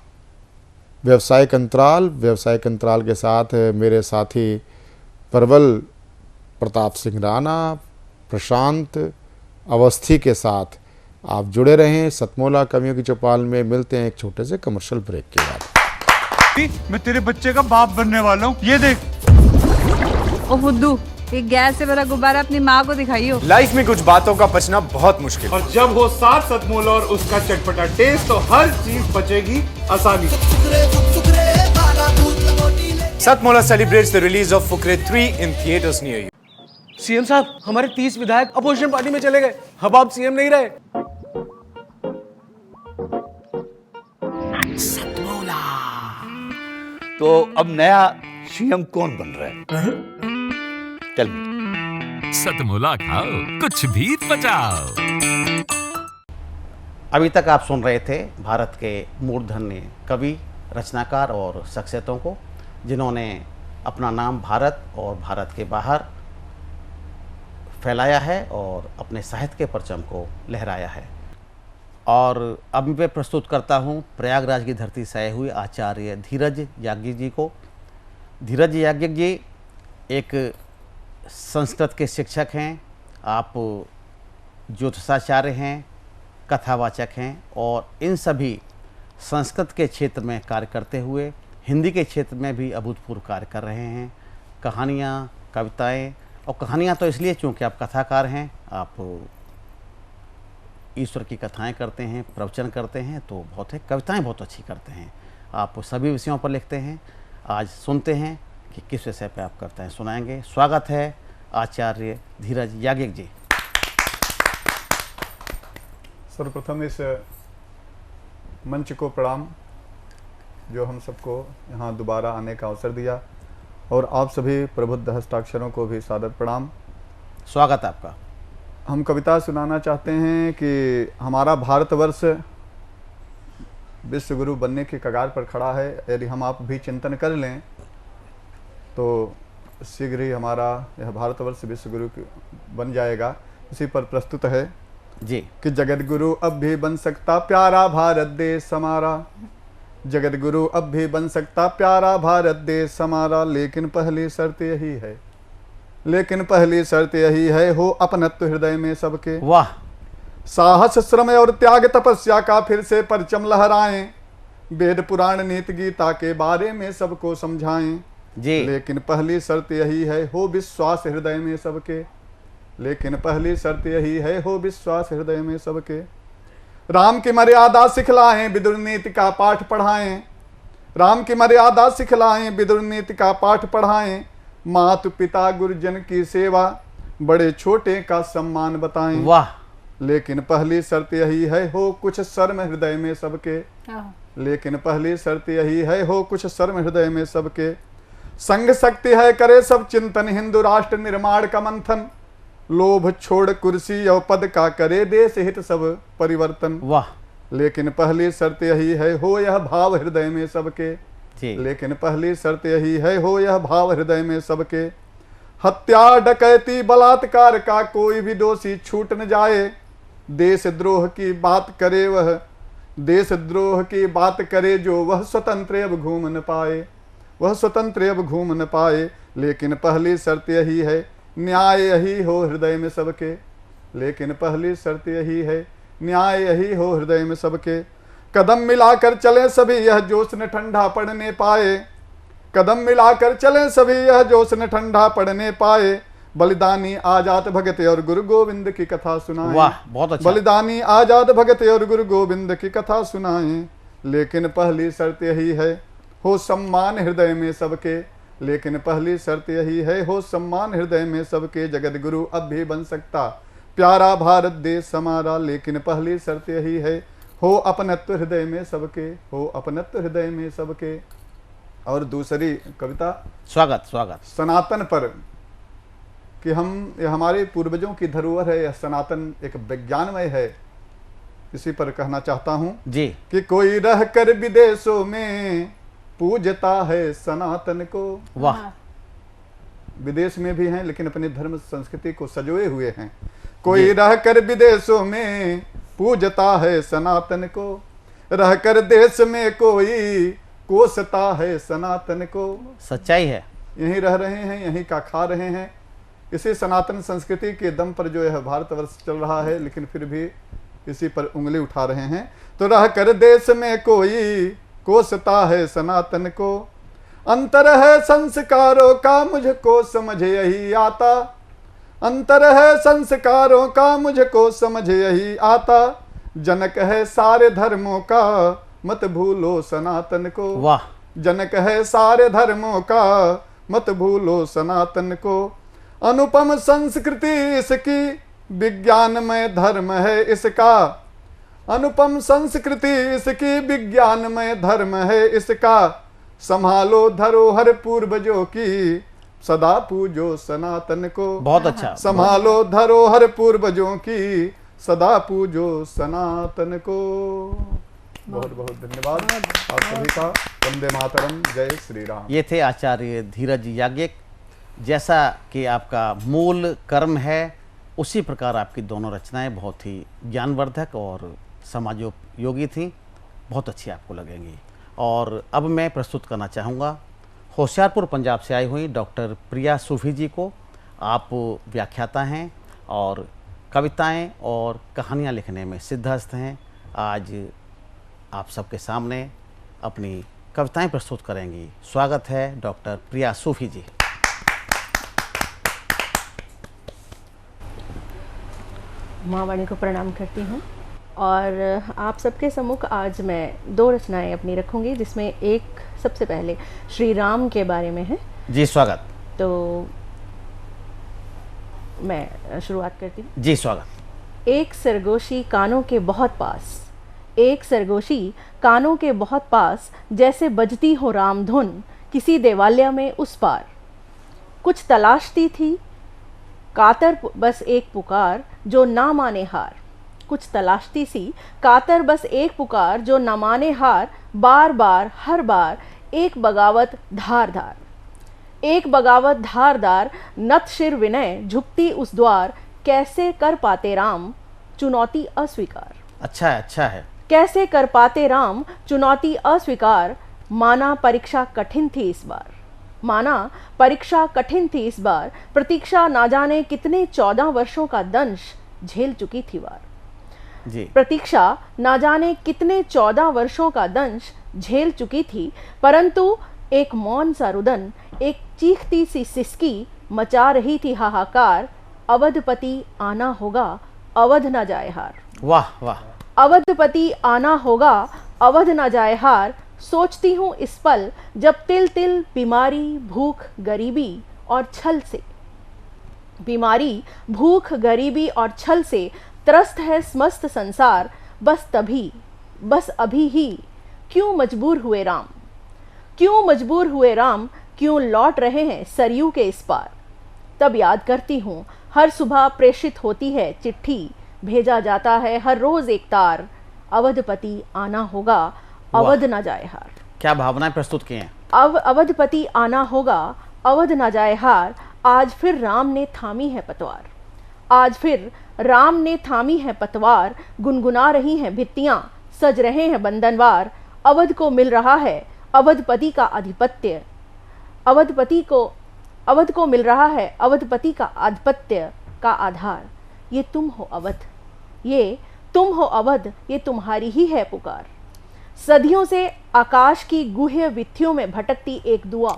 व्यावसायिक अंतराल। व्यावसायिक अंतराल के साथ मेरे साथी प्रबल प्रताप सिंह राणा, प्रशांत अवस्थी के साथ आप जुड़े रहें सतमोला कवियों की चौपाल में। मिलते हैं एक छोटे से कमर्शियल ब्रेक के बाद। मैं तेरे बच्चे का बाप बनने वाला हूँ, ये देख। ओ बुद्धू, एक गैस से भरा गुब्बारा अपनी माँ को दिखाइयो। लाइफ में कुछ बातों का बचना बहुत मुश्किल, और जब हो साथ सतमोला और उसका चटपटा टेस्ट, तो हर चीज बचेगी आसानी से। Satmola celebrates the release of Fukre 3 in theaters near you. CM साहब, हमारे 30 विधायक अपोजिशन पार्टी में चले गए, अब आप सीएम नहीं रहे। तो अब नया सीएम कौन बन रहा है? Tell me. सतमोला खाओ, कुछ भी पचाओ। अभी तक आप सुन रहे थे भारत के मूर्धन्य कवि, रचनाकार और शख्सियतों को, जिन्होंने अपना नाम भारत और भारत के बाहर फैलाया है और अपने साहित्य के परचम को लहराया है। और अब मैं प्रस्तुत करता हूँ प्रयागराज की धरती से आए हुए आचार्य धीरज याज्ञिक जी को। धीरज याज्ञिक जी एक संस्कृत के शिक्षक हैं, आप ज्योतिषाचार्य हैं, कथावाचक हैं और इन सभी संस्कृत के क्षेत्र में कार्य करते हुए हिंदी के क्षेत्र में भी अभूतपूर्व कार्य कर रहे हैं। कहानियाँ, कविताएं, और कहानियाँ तो इसलिए क्योंकि आप कथाकार हैं, आप ईश्वर की कथाएं करते हैं, प्रवचन करते हैं, तो बहुत है, कविताएं बहुत अच्छी करते हैं, आप सभी विषयों पर लिखते हैं। आज सुनते हैं कि किस विषय पे आप कविताएं सुनाएंगे। स्वागत है आचार्य धीरज याज्ञिक जी। सर्वप्रथम इस मंच को प्रणाम, जो हम सबको यहाँ दोबारा आने का अवसर दिया, और आप सभी प्रबुद्ध हस्ताक्षरों को भी सादर प्रणाम। स्वागत आपका। हम कविता सुनाना चाहते हैं कि हमारा भारतवर्ष विश्व गुरु बनने के कगार पर खड़ा है। यदि हम आप भी चिंतन कर लें तो शीघ्र ही हमारा यह भारतवर्ष विश्व गुरु बन जाएगा। इसी पर प्रस्तुत है जी कि जगत गुरु अब भी बन सकता प्यारा भारत देश हमारा, जगत गुरु अब भी बन सकता प्यारा भारत देश हमारा, लेकिन पहली शर्त यही है, लेकिन पहली शर्त यही है, हो अपनत्व हृदय में सबके। वाह। साहस, श्रम और त्याग तपस्या का फिर से परचम लहराएं, वेद पुराण नीति गीता के बारे में सबको समझाएं जी। लेकिन पहली शर्त यही है, हो विश्वास हृदय में सबके, लेकिन पहली शर्त यही है, हो विश्वास हृदय में सबके। राम की मर्यादा सिखलाएं, विदुर नीति का पाठ पढ़ाएं, राम की मर्यादा सिखलाएं, विदुर नीति का पाठ पढ़ाएं, मातु पिता गुरुजन की सेवा, बड़े छोटे का सम्मान बताएं। वाह। लेकिन पहली शर्त यही है, हो कुछ शर्म हृदय में सबके, लेकिन पहली शर्त यही है, हो कुछ शर्म हृदय में सबके। संग शक्ति है करे सब चिंतन, हिंदू राष्ट्र निर्माण का मंथन, लोभ छोड़ कुर्सी और पद का करे देश हित सब परिवर्तन। वाह। लेकिन पहली शर्त यही है, हो यह भाव हृदय में सबके, लेकिन पहली शर्त यही है, हो यह भाव हृदय में सबके। हत्या, डकैती, बलात्कार का कोई भी दोषी छूट न जाए, देशद्रोह की बात करे वह, देशद्रोह की बात करे जो, वह स्वतंत्र अब घूम न पाए, वह स्वतंत्र अब घूम न पाए। लेकिन पहली शर्त यही है, न्याय यही हो हृदय में सबके, लेकिन पहली शर्त यही है, न्याय यही हो हृदय में सबके। कदम मिलाकर चले सभी यह जोश न ठंडा पड़ने पाए, कदम मिलाकर चले सभी यह जोश न ठंडा पड़ने पाए। बलिदानी आजाद भगत और गुरु गोविंद की कथा सुनाएं। वाह, बहुत अच्छा। बलिदानी आजाद भगत और गुरु गोविंद की कथा सुनाएं। लेकिन पहली शर्त यही है, हो सम्मान हृदय में सबके, लेकिन पहली शर्त यही है, हो सम्मान हृदय में सबके। जगत गुरु अब भी बन सकता प्यारा भारत देश हमारा, लेकिन पहली शर्त यही है, हो अपनत्व हृदय में सबके, हो अपनत्व हृदय में सबके। और दूसरी कविता स्वागत स्वागत सनातन पर, कि हम ये हमारे पूर्वजों की धरोहर है, यह सनातन एक विज्ञानमय है, इसी पर कहना चाहता हूँ जी कि कोई रहकर विदेशों में पूजता है सनातन को। वाह। विदेश में भी हैं लेकिन अपनी धर्म संस्कृति को सजोए हुए हैं। कोई रहकर विदेशों में पूजता है सनातन को, रहकर देश में कोई कोसता है सनातन को। सच्चाई है। यहीं रह रहे हैं, यहीं का खा रहे हैं, इसी सनातन संस्कृति के दम पर जो यह भारतवर्ष चल रहा है, लेकिन फिर भी इसी पर उंगली उठा रहे हैं। तो रहकर देश में कोई कोसता है सनातन को, अंतर है संस्कारों का मुझको समझ यही आता, अंतर है संस्कारों का मुझको समझ यही आता। जनक है सारे धर्मों का मत भूलो सनातन को। वाह। जनक है सारे धर्मों का मत भूलो सनातन को। अनुपम संस्कृति इसकी विज्ञानमय धर्म है इसका, अनुपम संस्कृति इसकी विज्ञानमय धर्म है इसका। संभालो धरोहर पूर्वजों की, सदा पूजो सनातन को। बहुत अच्छा। संभालो धरोहर पूर्वजों की, सदा पूजो सनातन को। बहुत बहुत धन्यवाद आप सभी का। वंदे मातरम, जय श्री राम। ये थे आचार्य धीरज याज्ञिक। जैसा कि आपका मूल कर्म है, उसी प्रकार आपकी दोनों रचनाएं बहुत ही ज्ञानवर्धक और समाजोपयोगी थी। बहुत अच्छी आपको लगेंगी। और अब मैं प्रस्तुत करना चाहूँगा होशियारपुर पंजाब से आई हुई डॉक्टर प्रिया सूफी जी को। आप व्याख्याता हैं और कविताएं और कहानियां लिखने में सिद्धहस्त हैं। आज आप सबके सामने अपनी कविताएं प्रस्तुत करेंगी। स्वागत है डॉक्टर प्रिया सूफी जी। माँ वाणी को प्रणाम करती हूँ और आप सबके सम्मुख आज मैं 2 रचनाएं अपनी रखूँगी, जिसमें एक सबसे पहले श्री राम के बारे में है। जी स्वागत। तो मैं शुरुआत करती हूँ। जी स्वागत। एक सरगोशी कानों के बहुत पास, एक सरगोशी कानों के बहुत पास, जैसे बजती हो राम धुन किसी देवालय में उस पार। कुछ तलाशती थी कातर बस एक पुकार जो ना माने हार। कुछ तलाशती सी कातर बस एक पुकार जो न माने हार। बार बार हर बार एक बगावत धार धार, एक बगावत धार धार, नत शिर विनय झुकती उस द्वार। कैसे कर पाते राम चुनौती अस्वीकार। अच्छा है, अच्छा है। कैसे कर पाते राम चुनौती अस्वीकार। माना परीक्षा कठिन थी इस बार, माना परीक्षा कठिन थी इस बार। प्रतीक्षा ना जाने कितने 14 वर्षों का दंश झेल चुकी थी वार। जी। प्रतीक्षा ना जाने कितने 14 वर्षों का दंश झेल चुकी थी, परंतु एक मौन सा रुदन, एक चीखती सी सिसकी मचा रही थी हाहाकार। अवधपति आना होगा अवध न जाए हार। वाह वाह। अवधपति आना होगा अवध न जाए हार। सोचती हूँ इस पल जब तिल तिल बीमारी भूख गरीबी और छल से, बीमारी भूख गरीबी और छल से त्रस्त है समस्त संसार। बस तभी, बस अभी ही क्यों मजबूर हुए राम, क्यों मजबूर हुए राम, क्यों लौट रहे हैं सरयू के इस पार। तब याद करती हूँ हर सुबह प्रेषित होती है चिट्ठी, भेजा जाता है हर रोज एक तार। अवधपति आना होगा अवध न जाए हार। क्या भावनाएं प्रस्तुत की हैं। अवधपति आना होगा अवध न जाए हार। आज फिर राम ने थामी है पतवार, आज फिर राम ने थामी है पतवार। गुनगुना रही हैं भित्तियां, सज रहे हैं बंधनवार। अवध को मिल रहा है अवधपति का आधिपत्य, अवध को मिल रहा है अवधपति का आधिपत्य का आधार। ये तुम हो अवध, ये तुम हो अवध, ये तुम्हारी ही है पुकार। सदियों से आकाश की गुह्य विथियों में भटकती एक दुआ,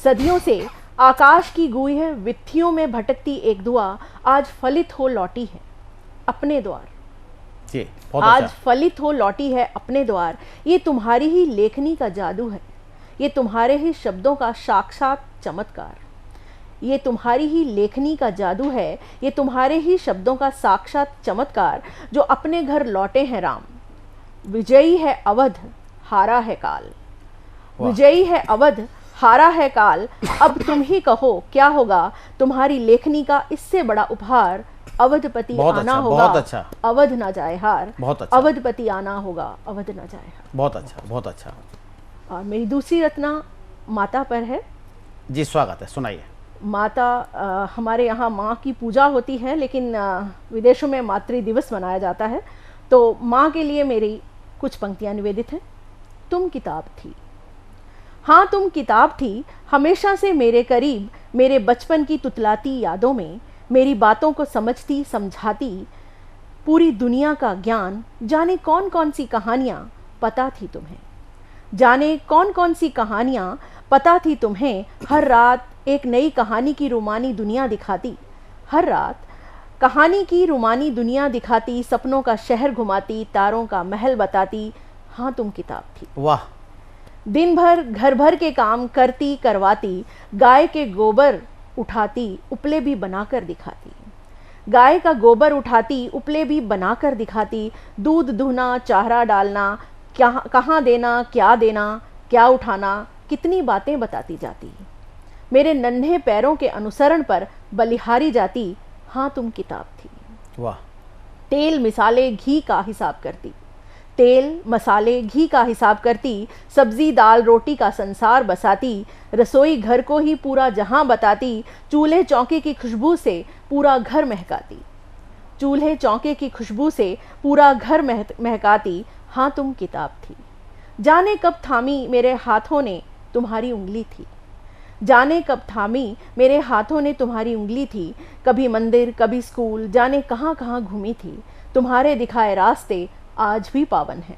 सदियों से आकाश की गुह्य विथियों में भटकती एक दुआ आज फलित हो लौटी है अपने द्वार। जी, आज फलित हो लौटी है अपने द्वार। ये तुम्हारी ही लेखनी का जादू है, ये तुम्हारे ही शब्दों का साक्षात चमत्कार। ये तुम्हारी ही लेखनी का जादू है, ये तुम्हारे ही शब्दों का साक्षात चमत्कार। जो अपने घर लौटे हैं राम, विजयी है अवध हारा है काल। विजयी है अवध हारा है काल। अब तुम ही कहो क्या होगा तुम्हारी लेखनी का इससे बड़ा उपहार। अवधपति आना होगा अवध ना जाए हार। अवधपति आना होगा अवध ना जाए हार। बहुत अच्छा, बहुत अच्छा। और मेरी दूसरी रचना माता पर है। जी स्वागत है, सुनाइए। माता, हमारे यहाँ माँ की पूजा होती है, लेकिन विदेशों में मातृ दिवस मनाया जाता है। तो माँ के लिए मेरी कुछ पंक्तियाँ निवेदित हैं। तुम किताब थी, हाँ तुम किताब थी, हमेशा से मेरे करीब, मेरे बचपन की तुतलाती यादों में, मेरी बातों को समझती समझाती। पूरी दुनिया का ज्ञान, जाने कौन कौन सी कहानियाँ पता थी तुम्हें, जाने कौन कौन सी कहानियाँ पता थी तुम्हें। हर रात एक नई कहानी की रुमानी दुनिया दिखाती, हर रात कहानी की रुमानी दुनिया दिखाती। सपनों का शहर घुमाती, तारों का महल बताती। हाँ तुम किताब थी। वाह। दिन भर घर भर के काम करती करवाती, गाय के गोबर उठाती उपले भी बनाकर दिखाती। गाय का गोबर उठाती उपले भी बनाकर दिखाती। दूध दुहना चारा डालना, क्या कहाँ देना क्या देना, क्या उठाना, कितनी बातें बताती जाती। मेरे नन्हे पैरों के अनुसरण पर बलिहारी जाती, हाँ तुम किताब थी। वाह। तेल मिसाले घी का हिसाब करती, तेल मसाले घी का हिसाब करती, सब्जी दाल रोटी का संसार बसाती, रसोई घर को ही पूरा जहां बताती, चूल्हे चौके की खुशबू से पूरा घर महकाती, चूल्हे चौके की खुशबू से पूरा घर महकाती, हाँ तुम किताब थी। जाने कब थामी मेरे हाथों ने तुम्हारी उंगली थी, जाने कब थामी मेरे हाथों ने तुम्हारी उंगली थी, कभी मंदिर कभी स्कूल जाने कहाँ कहाँ घूमी थी, तुम्हारे दिखाए रास्ते आज भी पावन हैं,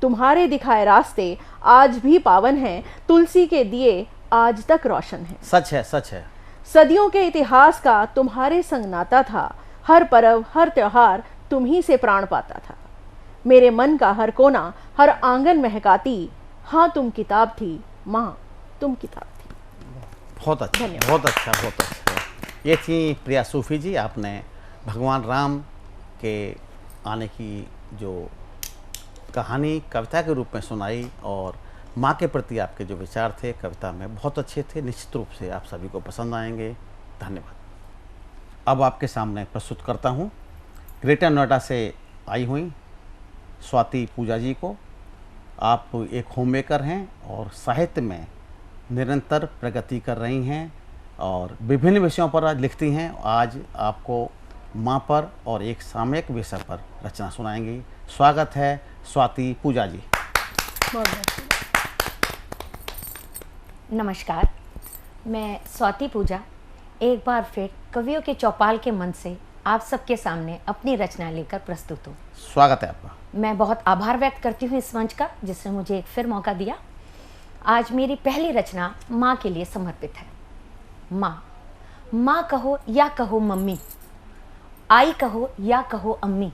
तुम्हारे दिखाए रास्ते आज भी पावन हैं, तुलसी के दिए आज तक रोशन हैं। सच है, सच है। सदियों के इतिहास का तुम्हारे संग नाता था, हर पर्व हर त्योहार तुम ही से प्राण पाता था, मेरे मन का हर कोना हर आंगन महकाती, हाँ तुम किताब थी माँ, तुम किताब थी। बहुत अच्छा, बहुत अच्छा, बहुत अच्छा। ये थी प्रिया सूफी जी। आपने भगवान राम के आने की जो कहानी कविता के रूप में सुनाई और माँ के प्रति आपके जो विचार थे कविता में बहुत अच्छे थे, निश्चित रूप से आप सभी को पसंद आएंगे। धन्यवाद। अब आपके सामने प्रस्तुत करता हूँ ग्रेटर नोएडा से आई हुई स्वाति पूजा जी को। आप एक होम मेकर हैं और साहित्य में निरंतर प्रगति कर रही हैं और विभिन्न विषयों पर आज लिखती हैं। आज आपको माँ पर और एक सामयिक विषय पर रचना सुनाएंगी। स्वागत है स्वाति पूजा जी। नमस्कार, मैं स्वाति पूजा एक बार फिर कवियों के चौपाल के मंच से आप सबके सामने अपनी रचना लेकर प्रस्तुत हूँ। स्वागत है आपका। मैं बहुत आभार व्यक्त करती हूँ इस मंच का जिसने मुझे एक फिर मौका दिया। आज मेरी पहली रचना माँ के लिए समर्पित है। माँ, माँ कहो या कहो मम्मी, आई कहो या कहो अम्मी,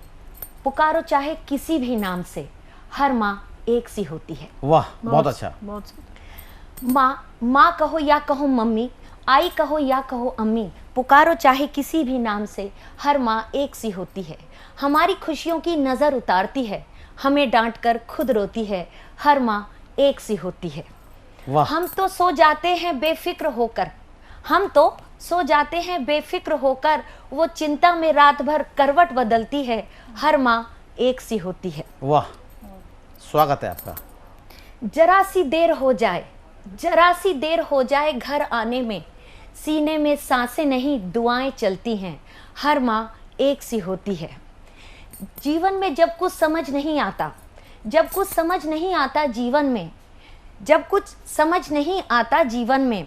पुकारो चाहे किसी भी नाम से, हर माँ एक सी होती है। वाह, बहुत अच्छा। माँ, माँ कहो या कहो मम्मी, आई कहो या कहो अम्मी, पुकारो चाहे किसी भी नाम से, हर माँ एक सी होती है। हमारी खुशियों की नज़र उतारती है, हमें डांटकर खुद रोती है, हर माँ एक सी होती है। हम तो सो जाते हैं बेफिक्र होकर, हम तो सो जाते हैं बेफिक्र होकर, वो चिंता में रात भर करवट बदलती है, हर माँ एक सी होती है। वाह, स्वागत है आपका। जरा सी देर हो जाए, जरा सी देर हो जाए घर आने में, सीने में सांसें नहीं दुआएं चलती हैं, हर माँ एक सी होती है। जीवन में जब कुछ समझ नहीं आता, जब कुछ समझ नहीं आता जीवन में, जब कुछ समझ नहीं आता जीवन में,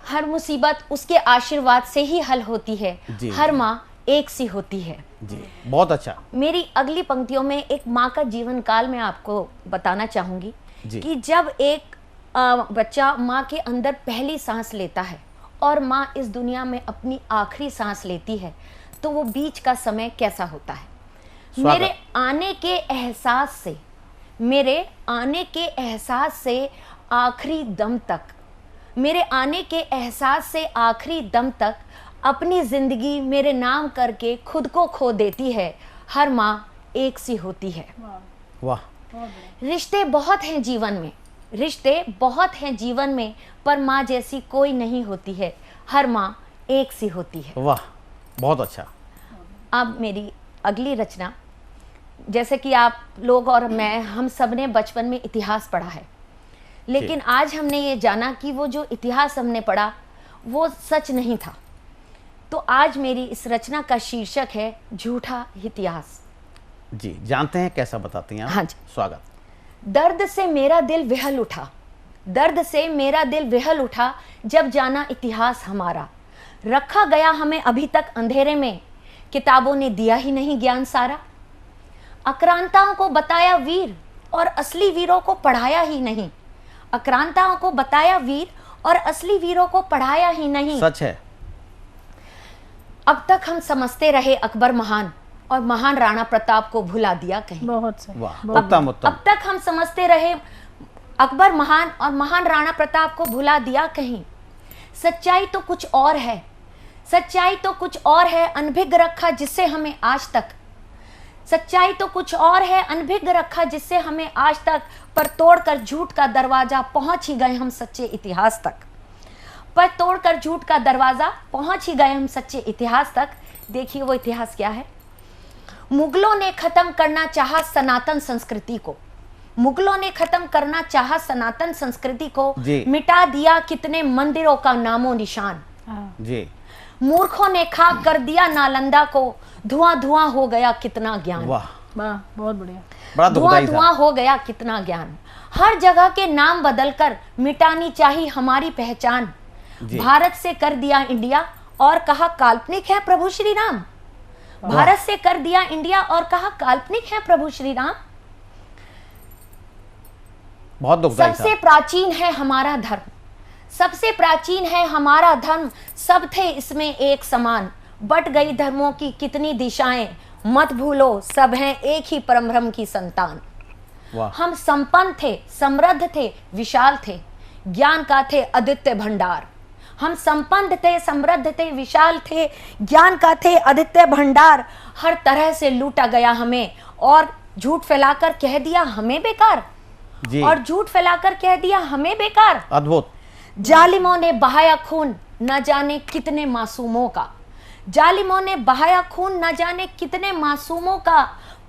हर मुसीबत उसके आशीर्वाद से ही हल होती है, हर माँ एक सी होती है। जी, बहुत अच्छा। मेरी अगली पंक्तियों में एक माँ का जीवन काल मैं आपको बताना चाहूंगी कि जब एक बच्चा माँ के अंदर पहली सांस लेता है और माँ इस दुनिया में अपनी आखिरी सांस लेती है तो वो बीच का समय कैसा होता है। मेरे आने के एहसास से, मेरे आने के एहसास से आखिरी दम तक, मेरे आने के एहसास से आखिरी दम तक अपनी जिंदगी मेरे नाम करके खुद को खो देती है, हर माँ एक सी होती है। वाह। रिश्ते बहुत हैं जीवन में, रिश्ते बहुत हैं जीवन में, पर माँ जैसी कोई नहीं होती है, हर माँ एक सी होती है। वाह, बहुत अच्छा। अब मेरी अगली रचना, जैसे कि आप लोग और मैं, हम सब ने बचपन में इतिहास पढ़ा है, लेकिन आज हमने ये जाना कि वो जो इतिहास हमने पढ़ा वो सच नहीं था। तो आज मेरी इस रचना का शीर्षक है झूठा इतिहास। जी, जानते हैं कैसा बताती हैं आप? हाँ जी, स्वागत। दर्द से मेरा दिल विहल उठा, दर्द से मेरा दिल विहल उठा, जब जाना इतिहास हमारा, रखा गया हमें अभी तक अंधेरे में, किताबों ने दिया ही नहीं ज्ञान सारा। आक्रांताओं को बताया वीर और असली वीरों को पढ़ाया ही नहीं, आक्रांताओं को बताया वीर और असली वीरों को पढ़ाया ही नहीं। सच है। अब तक हम समझते रहे अकबर महान और महान राणा प्रताप को भुला दिया कहीं। बहुत सही। उत्तम उत्तम। अब तक हम समझते रहे अकबर महान और महान राणा प्रताप को भुला दिया कहीं। सच्चाई तो कुछ और है, सच्चाई तो कुछ और है, अनभिज्ञ रखा जिससे हमें आज तक। सच्चाई तो कुछ और है, अनभिज्ञ रखा जिससे हमें आज तक, पर तोड़कर झूठ का दरवाजा पहुंच ही गए हम सच्चे इतिहास तक। पर तोड़कर झूठ का दरवाजा पहुंच ही गए हम सच्चे इतिहास तक। देखिए वो इतिहास क्या है। मुगलों ने खत्म करना चाहा सनातन संस्कृति को, मुगलों ने खत्म करना चाहा सनातन संस्कृति को, मिटा दिया कितने मंदिरों का नामो निशान जी। मूर्खों ने खाक कर दिया नालंदा को, धुआं धुआं हो गया कितना ज्ञान। वाह वाह, बहुत बढ़िया। धुआं धुआं हो गया कितना ज्ञान। हर जगह के नाम बदलकर मिटानी चाहिए हमारी पहचान। भारत से कर दिया इंडिया और कहा काल्पनिक है प्रभु श्री राम। भारत से कर दिया इंडिया और कहा काल्पनिक है प्रभु श्री राम। बहुत दुखदाई था। सबसे प्राचीन है हमारा धर्म, सबसे प्राचीन है हमारा धर्म, सब थे इसमें एक समान। बट गई धर्मों की कितनी दिशाएं, मत भूलो सब हैं एक ही परम ब्रह्म की संतान। हम संपन्न थे, समृद्ध थे, विशाल थे, ज्ञान का थे अद्वितीय भंडार। हम संपन्न थे, समृद्ध थे, विशाल थे, ज्ञान का थे अद्वितीय भंडार। हर तरह से लूटा गया हमें और झूठ फैलाकर कह दिया हमें बेकार जी। और झूठ फैलाकर कह दिया हमें बेकार। अद्भुत। जालिमों ने बहाया खून न जाने कितने मासूमों का, जालिमों ने बहाया खून न जाने कितने मासूमों का।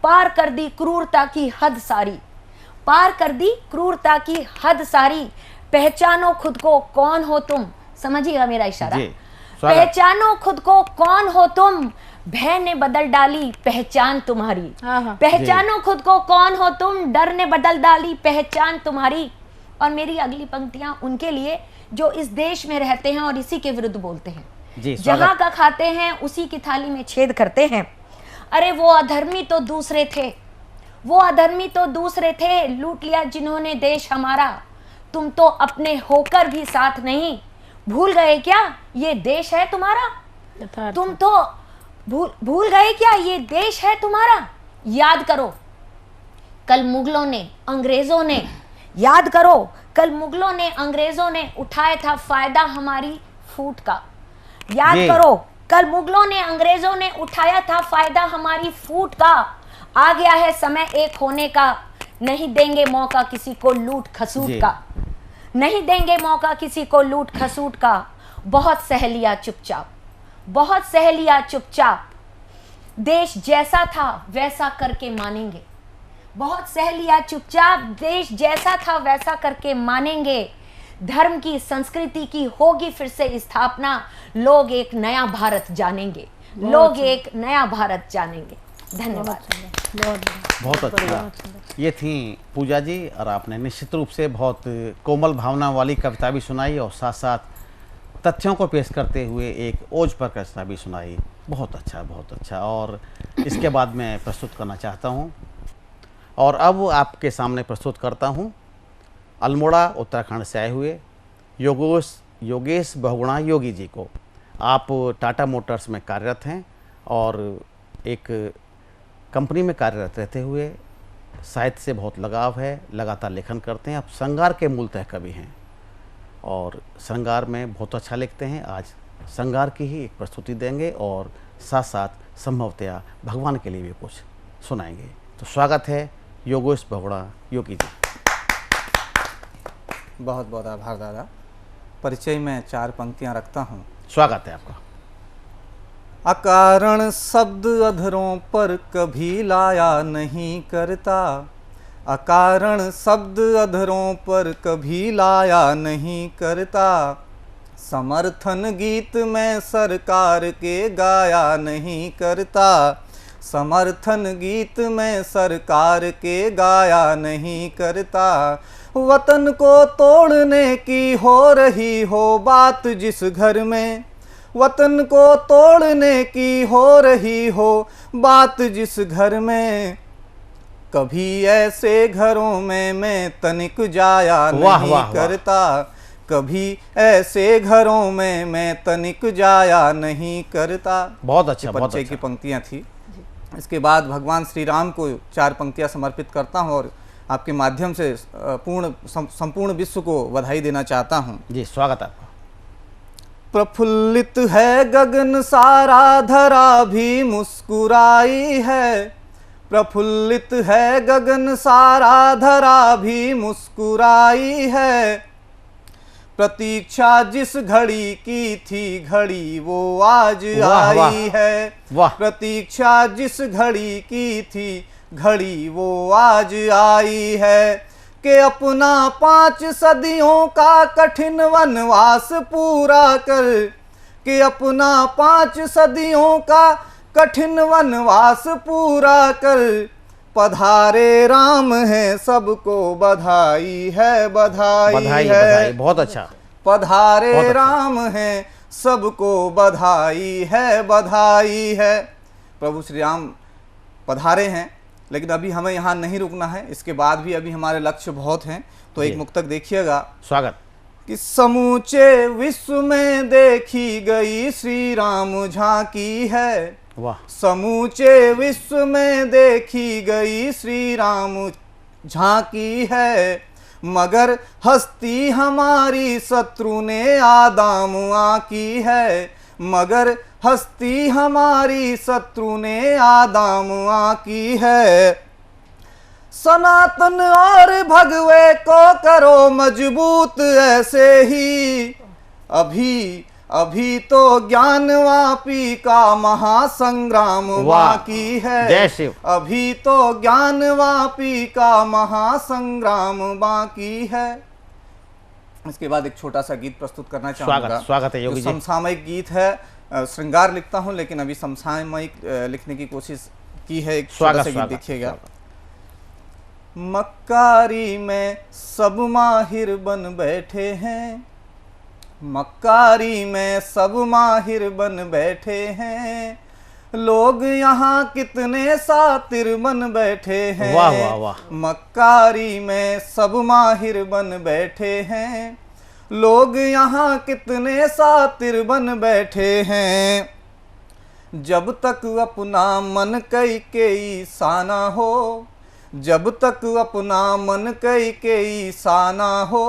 पार कर दी क्रूरता की हद सारी, पार कर दी क्रूरता की हद सारी। पहचानो खुद को कौन हो तुम, समझिएगा मेरा इशारा। पहचानो खुद को कौन हो तुम, भय ने बदल डाली पहचान तुम्हारी। पहचानो खुद को कौन हो तुम, डर ने बदल डाली पहचान तुम्हारी। और मेरी अगली पंक्तियां उनके लिए जो इस देश में रहते हैं और इसी के विरुद्ध बोलते हैं। जहां का खाते हैं उसी की थाली में छेद करते हैं। अरे वो अधर्मी तो दूसरे थे, वो अधर्मी तो दूसरे थे, लूट लिया जिन्होंने देश हमारा। तुम तो अपने होकर भी साथ नहीं, भूल गए क्या ये देश है तुम्हारा। तुम तो भूल गए क्या ये देश है तुम्हारा। याद करो कल मुगलों ने, अंग्रेजों ने, याद करो कल मुगलों ने, अंग्रेजों ने उठाया था फायदा हमारी फूट का। याद करो कल मुगलों ने, अंग्रेजों ने उठाया था फायदा हमारी फूट का। आ गया है समय एक होने का, नहीं देंगे मौका किसी को लूट खसूट का, नहीं देंगे मौका किसी को लूट खसूट का। बहुत सह लिया चुपचाप, बहुत सह लिया चुपचाप, देश जैसा था वैसा करके मानेंगे। बहुत सह लिया चुपचाप, देश जैसा था वैसा करके मानेंगे। धर्म की, संस्कृति की होगी फिर से स्थापना। लोग एक नया भारत जानेंगे, लोग एक नया भारत जानेंगे। धन्यवाद। बहुत अच्छा। ये थी पूजा जी, और आपने निश्चित रूप से बहुत कोमल भावना वाली कविता भी सुनाई और साथ साथ तथ्यों को पेश करते हुए एक ओज पर कविता भी सुनाई। बहुत अच्छा, बहुत अच्छा। और इसके बाद मैं प्रस्तुत करना चाहता हूँ, और अब आपके सामने प्रस्तुत करता हूँ अल्मोड़ा उत्तराखंड से आए हुए योगेश बहुगुणा योगी जी को। आप टाटा मोटर्स में कार्यरत हैं और एक कंपनी में कार्यरत रहते हुए साहित्य से बहुत लगाव है, लगातार लेखन करते हैं। आप श्रृंगार के मूलतः कवि हैं और श्रृंगार में बहुत अच्छा लिखते हैं। आज श्रृंगार की ही एक प्रस्तुति देंगे और साथ साथ संभवतया भगवान के लिए भी कुछ सुनाएंगे। तो स्वागत है योगेश बहुगुणा योगी जी। बहुत बहुत आभार दादा। परिचय में 4 पंक्तियां रखता हूँ। स्वागत है आपका। अकारण शब्द अधरों पर कभी लाया नहीं करता, अकारण शब्द अधरों पर कभी लाया नहीं करता। समर्थन गीत में सरकार के गाया नहीं करता, समर्थन गीत में सरकार के गाया नहीं करता। वतन को तोड़ने की हो रही हो बात जिस घर में, वतन को तोड़ने की हो रही हो बात जिस घर में, कभी ऐसे घरों में मैं तनिक जाया नहीं करता, कभी ऐसे घरों में मैं तनिक जाया नहीं करता। बहुत अच्छा। परिचय की पंक्तियां थी। इसके बाद भगवान श्री राम को 4 पंक्तियां समर्पित करता हूं और आपके माध्यम से संपूर्ण विश्व को बधाई देना चाहता हूं। जी स्वागत आपका। प्रफुल्लित है गगन सारा, धरा भी मुस्कुराई है, प्रफुल्लित है गगन सारा, धरा भी मुस्कुराई है। प्रतीक्षा जिस घड़ी की थी, घड़ी वो आज आई है। प्रतीक्षा जिस घड़ी की थी, घड़ी वो आज आई है। कि अपना 5 सदियों का कठिन वनवास पूरा कर, कि अपना 5 सदियों का कठिन वनवास पूरा कर, पधारे राम है सबको बधाई है, बधाई है। बधाई, बहुत अच्छा। पधारे बहुत अच्छा। राम है सबको बधाई है, बधाई है। प्रभु श्री राम पधारे हैं, लेकिन अभी हमें यहाँ नहीं रुकना है, इसके बाद भी अभी हमारे लक्ष्य बहुत हैं। तो एक मुक्तक देखिएगा। स्वागत। कि समूचे विश्व में देखी गई श्री राम झांकी है। वाह। समूचे विश्व में देखी गई श्री राम झांकी है। मगर हस्ती हमारी शत्रु ने आदाम आकी है। मगर हस्ती हमारी शत्रु ने आदाम आकी है। सनातन और भगवे को करो मजबूत ऐसे ही। अभी तो ज्ञानवापी का महासंग्राम बाकी है। जय शिव। अभी तो ज्ञानवापी का महासंग्राम बाकी है। इसके बाद एक छोटा सा गीत प्रस्तुत करना चाहूंगा। स्वागत है योगी जी। समसामयिक गीत है। श्रृंगार लिखता हूं, लेकिन अभी समसामयिक लिखने की कोशिश की है। एक छोटा सा गीत देखिएगा। मक्कारी में सब माहिर बन बैठे हैं। मक्कारी में सब माहिर बन बैठे हैं। लोग यहाँ कितने सातिर बन बैठे हैं। वाह वाह वाह। मक्कारी में सब माहिर बन बैठे हैं। लोग यहाँ कितने सातिर बन बैठे हैं। जब तक अपना मन कई साना हो, जब तक अपना मन कई साना हो,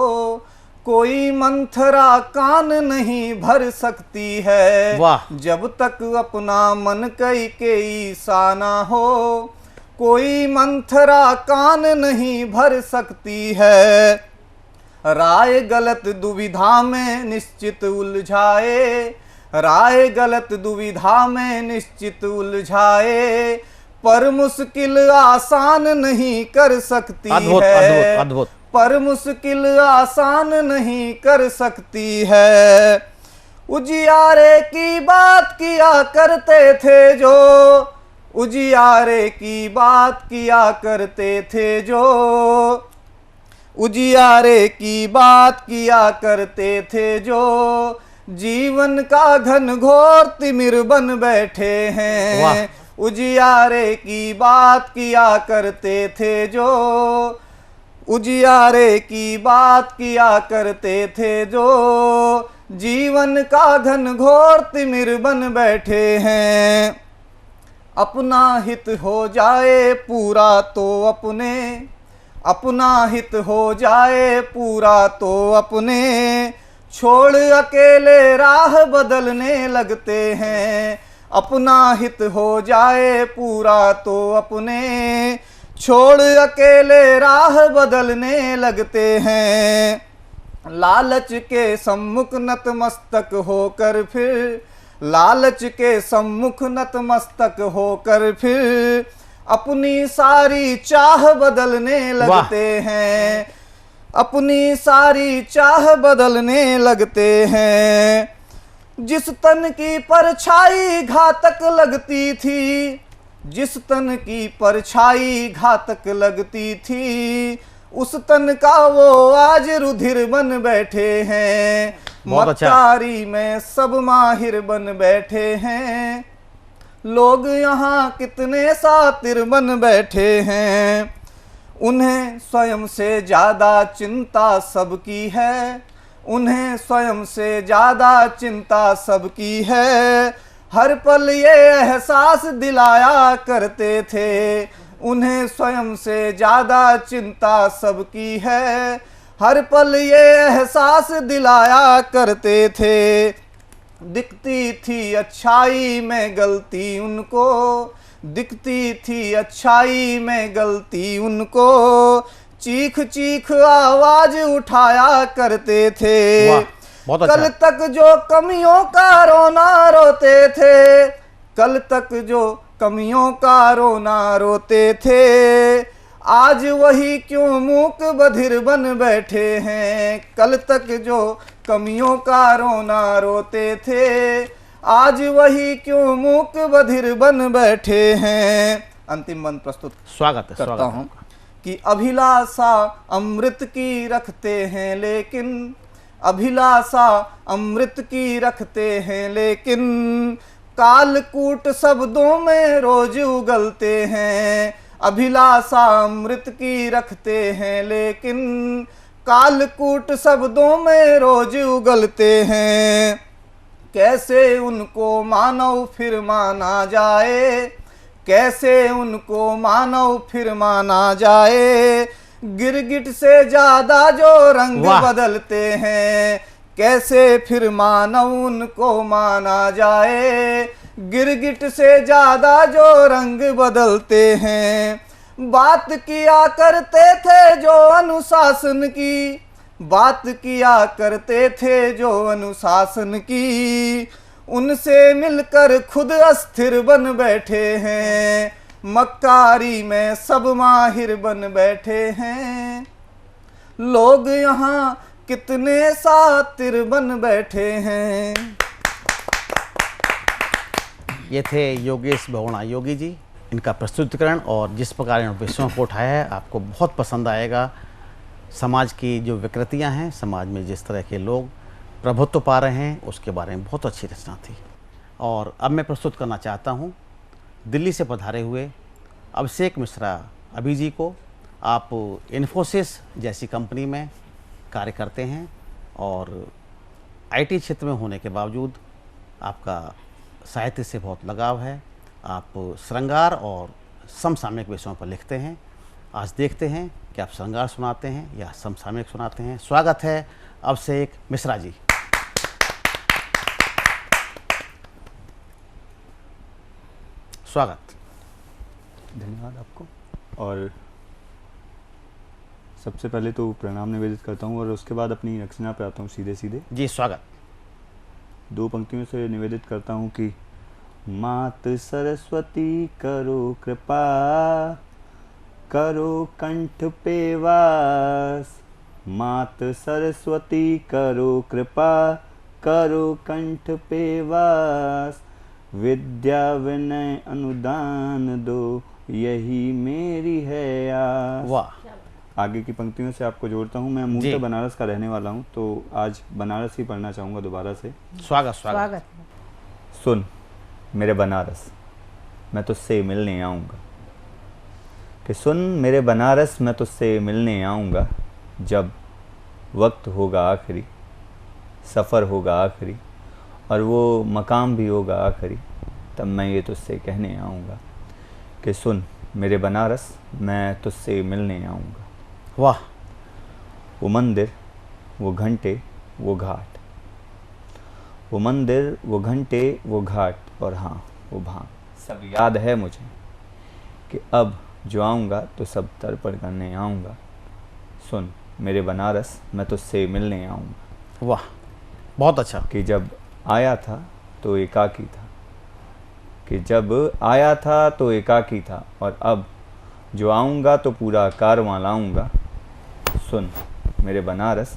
कोई मंथरा कान नहीं भर सकती है। वाह। जब तक अपना मन कई साना हो, कोई मंथरा कान नहीं भर सकती है। राय गलत दुविधा में निश्चित उलझाए। राय गलत दुविधा में निश्चित उलझाए, पर मुश्किल आसान नहीं कर सकती है। अद्भुत अद्भुत। पर मुश्किल आसान नहीं कर सकती है। उजियारे की बात किया करते थे जो, उजियारे की बात किया करते थे जो, उजियारे की बात किया करते थे जो, जीवन का घनघोर तिमिर बन बैठे हैं। उजियारे की बात किया करते थे जो, उजियारे की बात किया करते थे जो, जीवन का घनघोर तिमिर बन बैठे हैं। अपना हित हो जाए पूरा तो अपने, अपना हित हो जाए पूरा तो अपने, छोड़ अकेले राह बदलने लगते हैं। अपना हित हो जाए पूरा तो अपने, छोड़ अकेले राह बदलने लगते हैं। लालच के सम्मुख नतमस्तक होकर फिर, लालच के सम्मुख नतमस्तक होकर फिर, अपनी सारी चाह बदलने लगते हैं। अपनी सारी चाह बदलने लगते हैं। जिस तन की परछाई घातक लगती थी, जिस तन की परछाई घातक लगती थी, उस तन का वो आज रुधिर बन बैठे हैं। मक्कारी में सब माहिर बन बैठे हैं। लोग यहाँ कितने सातिर बन बैठे हैं। उन्हें स्वयं से ज़्यादा चिंता सबकी है। उन्हें स्वयं से ज़्यादा चिंता सबकी है। हर पल ये एहसास दिलाया करते थे। उन्हें स्वयं से ज़्यादा चिंता सबकी है। हर पल ये एहसास दिलाया करते थे। दिखती थी अच्छाई में गलती उनको, दिखती थी अच्छाई में गलती उनको, चीख चीख आवाज उठाया करते थे। बहुत अच्छा। कल तक जो कमियों का रोना रोते थे, कल तक जो कमियों का रोना रोते थे, आज वही क्यों मूक बधिर बन बैठे हैं। कल तक जो कमियों का रोना रोते थे, आज वही क्यों मूक बधिर बन बैठे हैं। अंतिम मंत्र प्रस्तुत स्वागत है, करता हूँ कि अभिलाषा अमृत की रखते हैं लेकिन, अभिलाषा अमृत की रखते हैं लेकिन, कालकूट शब्दों में रोज उगलते हैं। अभिलाषा अमृत की रखते हैं लेकिन, कालकूट शब्दों में रोज उगलते हैं। कैसे उनको मानव फिर माना जाए, कैसे उनको मानव फिर माना जाए, गिरगिट से ज्यादा जो रंग बदलते हैं। कैसे फिर मानव उनको माना जाए, गिरगिट से ज्यादा जो रंग बदलते हैं। बात किया करते थे जो अनुशासन की, बात किया करते थे जो अनुशासन की, उनसे मिलकर खुद अस्थिर बन बैठे हैं। मक्कारी में सब माहिर बन बैठे हैं। लोग यहाँ कितने सातिर बन बैठे हैं। ये थे योगेश बहुगुणा योगी जी। इनका प्रस्तुतिकरण और जिस प्रकार इन विषयों को उठाया है आपको बहुत पसंद आएगा। समाज की जो विकृतियां हैं, समाज में जिस तरह के लोग प्रभुत्व पा रहे हैं, उसके बारे में बहुत अच्छी रचना थी। और अब मैं प्रस्तुत करना चाहता हूं दिल्ली से पधारे हुए अभिषेक मिश्रा अभी जी को। आप इन्फोसिस जैसी कंपनी में कार्य करते हैं और आईटी क्षेत्र में होने के बावजूद आपका साहित्य से बहुत लगाव है। आप श्रृंगार और समसामयिक विषयों पर लिखते हैं। आज देखते हैं कि आप श्रृंगार सुनाते हैं या समसामयिक सुनाते हैं। स्वागत है अभिषेक मिश्रा जी। स्वागत। धन्यवाद आपको। और सबसे पहले तो प्रणाम निवेदित करता हूँ और उसके बाद अपनी रचना पे आता हूँ सीधे सीधे। जी स्वागत। दो पंक्तियों से निवेदित करता हूँ कि मात सरस्वती करो कृपा, करो कंठ पे वास। मात सरस्वती करो कृपा, करो कंठ पे वास। विद्या विनय अनुदान दो, यही मेरी है आस। वाह। आगे की पंक्तियों से आपको जोड़ता हूँ। मैं मूलतः बनारस का रहने वाला हूँ, तो आज बनारस ही पढ़ना चाहूँगा दोबारा से। स्वागत स्वागत। सुन मेरे बनारस, मैं तुझसे मिलने आऊँगा। कि सुन मेरे बनारस, मैं तुझसे मिलने आऊँगा। जब वक्त होगा आखिरी, सफ़र होगा आखिरी, और वो मकाम भी होगा आखिरी, तब मैं ये तुझसे कहने आऊँगा कि सुन मेरे बनारस, मैं तुझसे मिलने आऊँगा। वाह। वो मंदिर, वो घंटे, वो घाट, वो मंदिर, वो घंटे, वो घाट, और हाँ वो भांग, सब याद है मुझे कि अब जो आऊँगा तो सब तर्पण करने आऊँगा। सुन मेरे बनारस, मैं तुझसे मिलने आऊँगा। वाह, बहुत अच्छा। कि जब आया था तो एकाकी था, कि जब आया था तो एकाकी था, और अब जो आऊँगा तो पूरा कारवां लाऊँगा। सुन मेरे बनारस,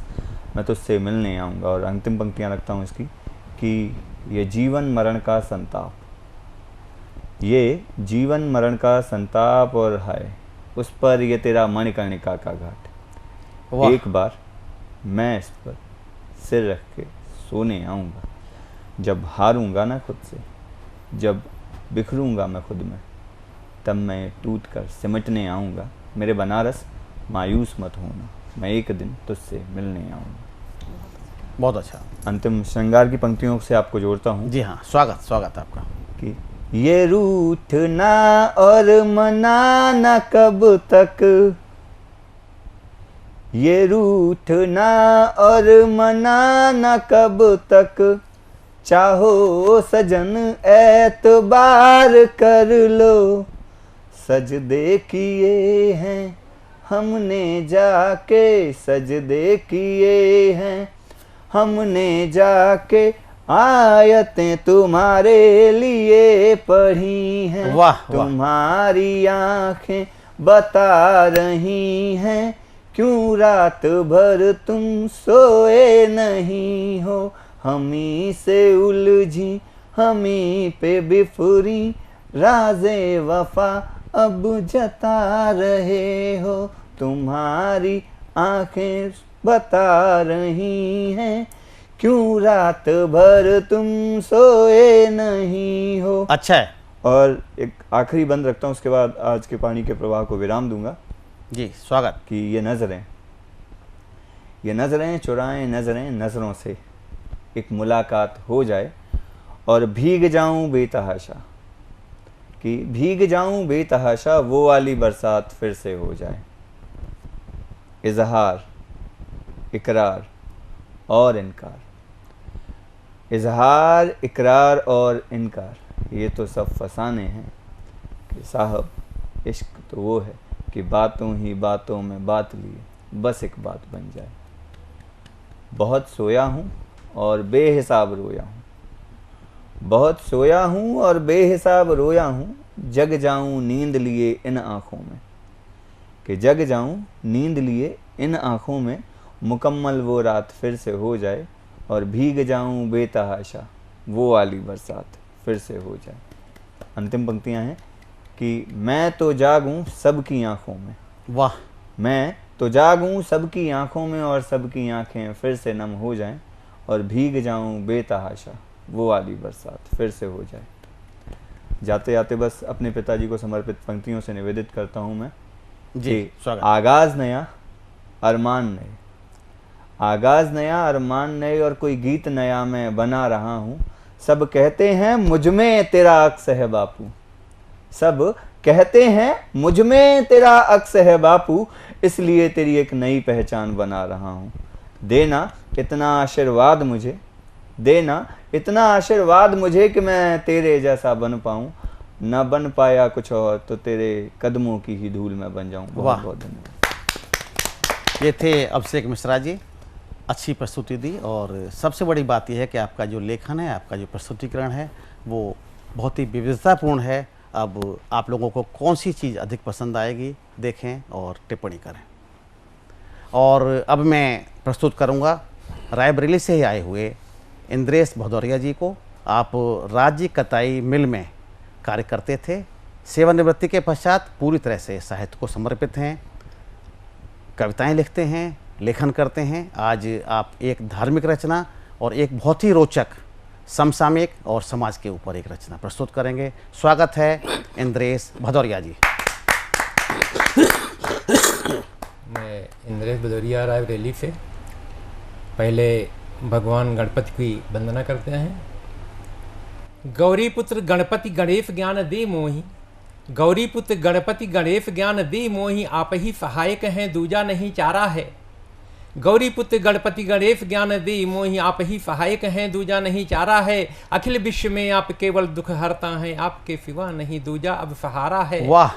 मैं तुझसे मिलने आऊँगा। और अंतिम पंक्तियाँ रखता हूँ इसकी कि ये जीवन मरण का संताप, ये जीवन मरण का संताप, और है उस पर ये तेरा मणिकर्णिका का घाट। एक बार मैं इस पर सिर रख के सोने आऊँगा। जब हारूंगा ना खुद से, जब बिखरूंगा मैं खुद में, तब मैं टूट कर सिमटने आऊँगा। मेरे बनारस मायूस मत होना, मैं एक दिन तुझसे मिलने आऊँगा। बहुत अच्छा। अंतिम श्रृंगार की पंक्तियों से आपको जोड़ता हूँ। जी हाँ, स्वागत स्वागत आपका। कि ये रूठना और मनाना कब तक, ये रूठना और मनाना कब तक, चाहो सजन एतबार कर लो, सजदे किए हैं हमने जाके, सजदे किए हैं हमने जाके, आयतें तुम्हारे लिए पढ़ी हैं। वाह, तुम्हारी आंखें बता रही हैं, क्यों रात भर तुम सोए नहीं हो, हमी से उलझी हमी पे बिफरी, राज़े वफा अब जता रहे हो, तुम्हारी आंखें बता रही हैं, क्यों रात भर तुम सोए नहीं हो। अच्छा है। और एक आखिरी बंद रखता हूँ, उसके बाद आज के पानी के प्रवाह को विराम दूंगा। जी स्वागत। कि ये नज़रें चुराएं नज़रें नज़रों से, एक मुलाकात हो जाए और भीग जाऊं बेतहाशा, कि भीग जाऊं बेतहाशा, वो वाली बरसात फिर से हो जाए। इजहार, इकरार और इनकार, इजहार, इकरार और इनकार, ये तो सब फसाने हैं कि साहब इश्क तो वो है कि बातों ही बातों में बात लिए बस एक बात बन जाए। बहुत सोया हूँ और बेहिसाब रोया हूँ, बहुत सोया हूँ और बेहिसाब रोया हूँ, जग जाऊँ नींद लिए इन आँखों में, कि जग जाऊँ नींद लिए इन आँखों में, मुकम्मल वो रात फिर से हो जाए और भीग जाऊँ बेतहाशा, वो वाली बरसात फिर से हो जाए। अंतिम पंक्तियाँ हैं कि मैं तो जागूँ सबकी आँखों में, वाह, मैं तो जागूँ सबकी आँखों में और सबकी आँखें फिर से नम हो जाएं और भीग जाऊँ बेतहाशा, वो वाली बरसात फिर से हो जाए। जाते जाते बस अपने पिताजी को समर्पित पंक्तियों से निवेदित करता हूँ मैं जी, स्वागत। आगाज़ नया अरमान नए, आगाज़ नया अरमान नए और कोई गीत नया मैं बना रहा हूँ, सब कहते हैं मुझ में तेरा अक्स है बापू, सब कहते हैं मुझ में तेरा अक्स है बापू, इसलिए तेरी एक नई पहचान बना रहा हूँ। देना इतना आशीर्वाद मुझे, देना इतना आशीर्वाद मुझे कि मैं तेरे जैसा बन पाऊँ, न बन पाया कुछ और तो तेरे कदमों की ही धूल में बन जाऊँ। बहुत बहुत धन्यवाद। ये थे अभिषेक मिश्रा जी, अच्छी प्रस्तुति दी और सबसे बड़ी बात यह है कि आपका जो लेखन है, आपका जो प्रस्तुतिकरण है वो बहुत ही विविधतापूर्ण है। अब आप लोगों को कौन सी चीज़ अधिक पसंद आएगी देखें और टिप्पणी करें। और अब मैं प्रस्तुत करूंगा रायबरेली से ही आए हुए इंद्रेश भदौरिया जी को। आप राज्य कताई मिल में कार्य करते थे, सेवानिवृत्ति के पश्चात पूरी तरह से साहित्य को समर्पित हैं, कविताएं लिखते हैं, लेखन करते हैं। आज आप एक धार्मिक रचना और एक बहुत ही रोचक समसामयिक और समाज के ऊपर एक रचना प्रस्तुत करेंगे। स्वागत है इंद्रेश भदौरिया जी। मैं इंद्रेश भदौरिया रायबरेली से। पहले भगवान गणपति की वंदना करते हैं। गौरी पुत्र गणपति गणेश ज्ञान दे मोहि, गौरी पुत्र गणपति गणेश ज्ञान दे मोहि, आप ही सहायक हैं दूजा नहीं चारा है। गौरी पुत्र गणपति गणेश ज्ञान दे मोहि, आप ही सहायक हैं दूजा नहीं चारा है। अखिल विश्व में आप केवल दुख हरता हैं, आपके सिवा नहीं दूजा अब सहारा है। वाह।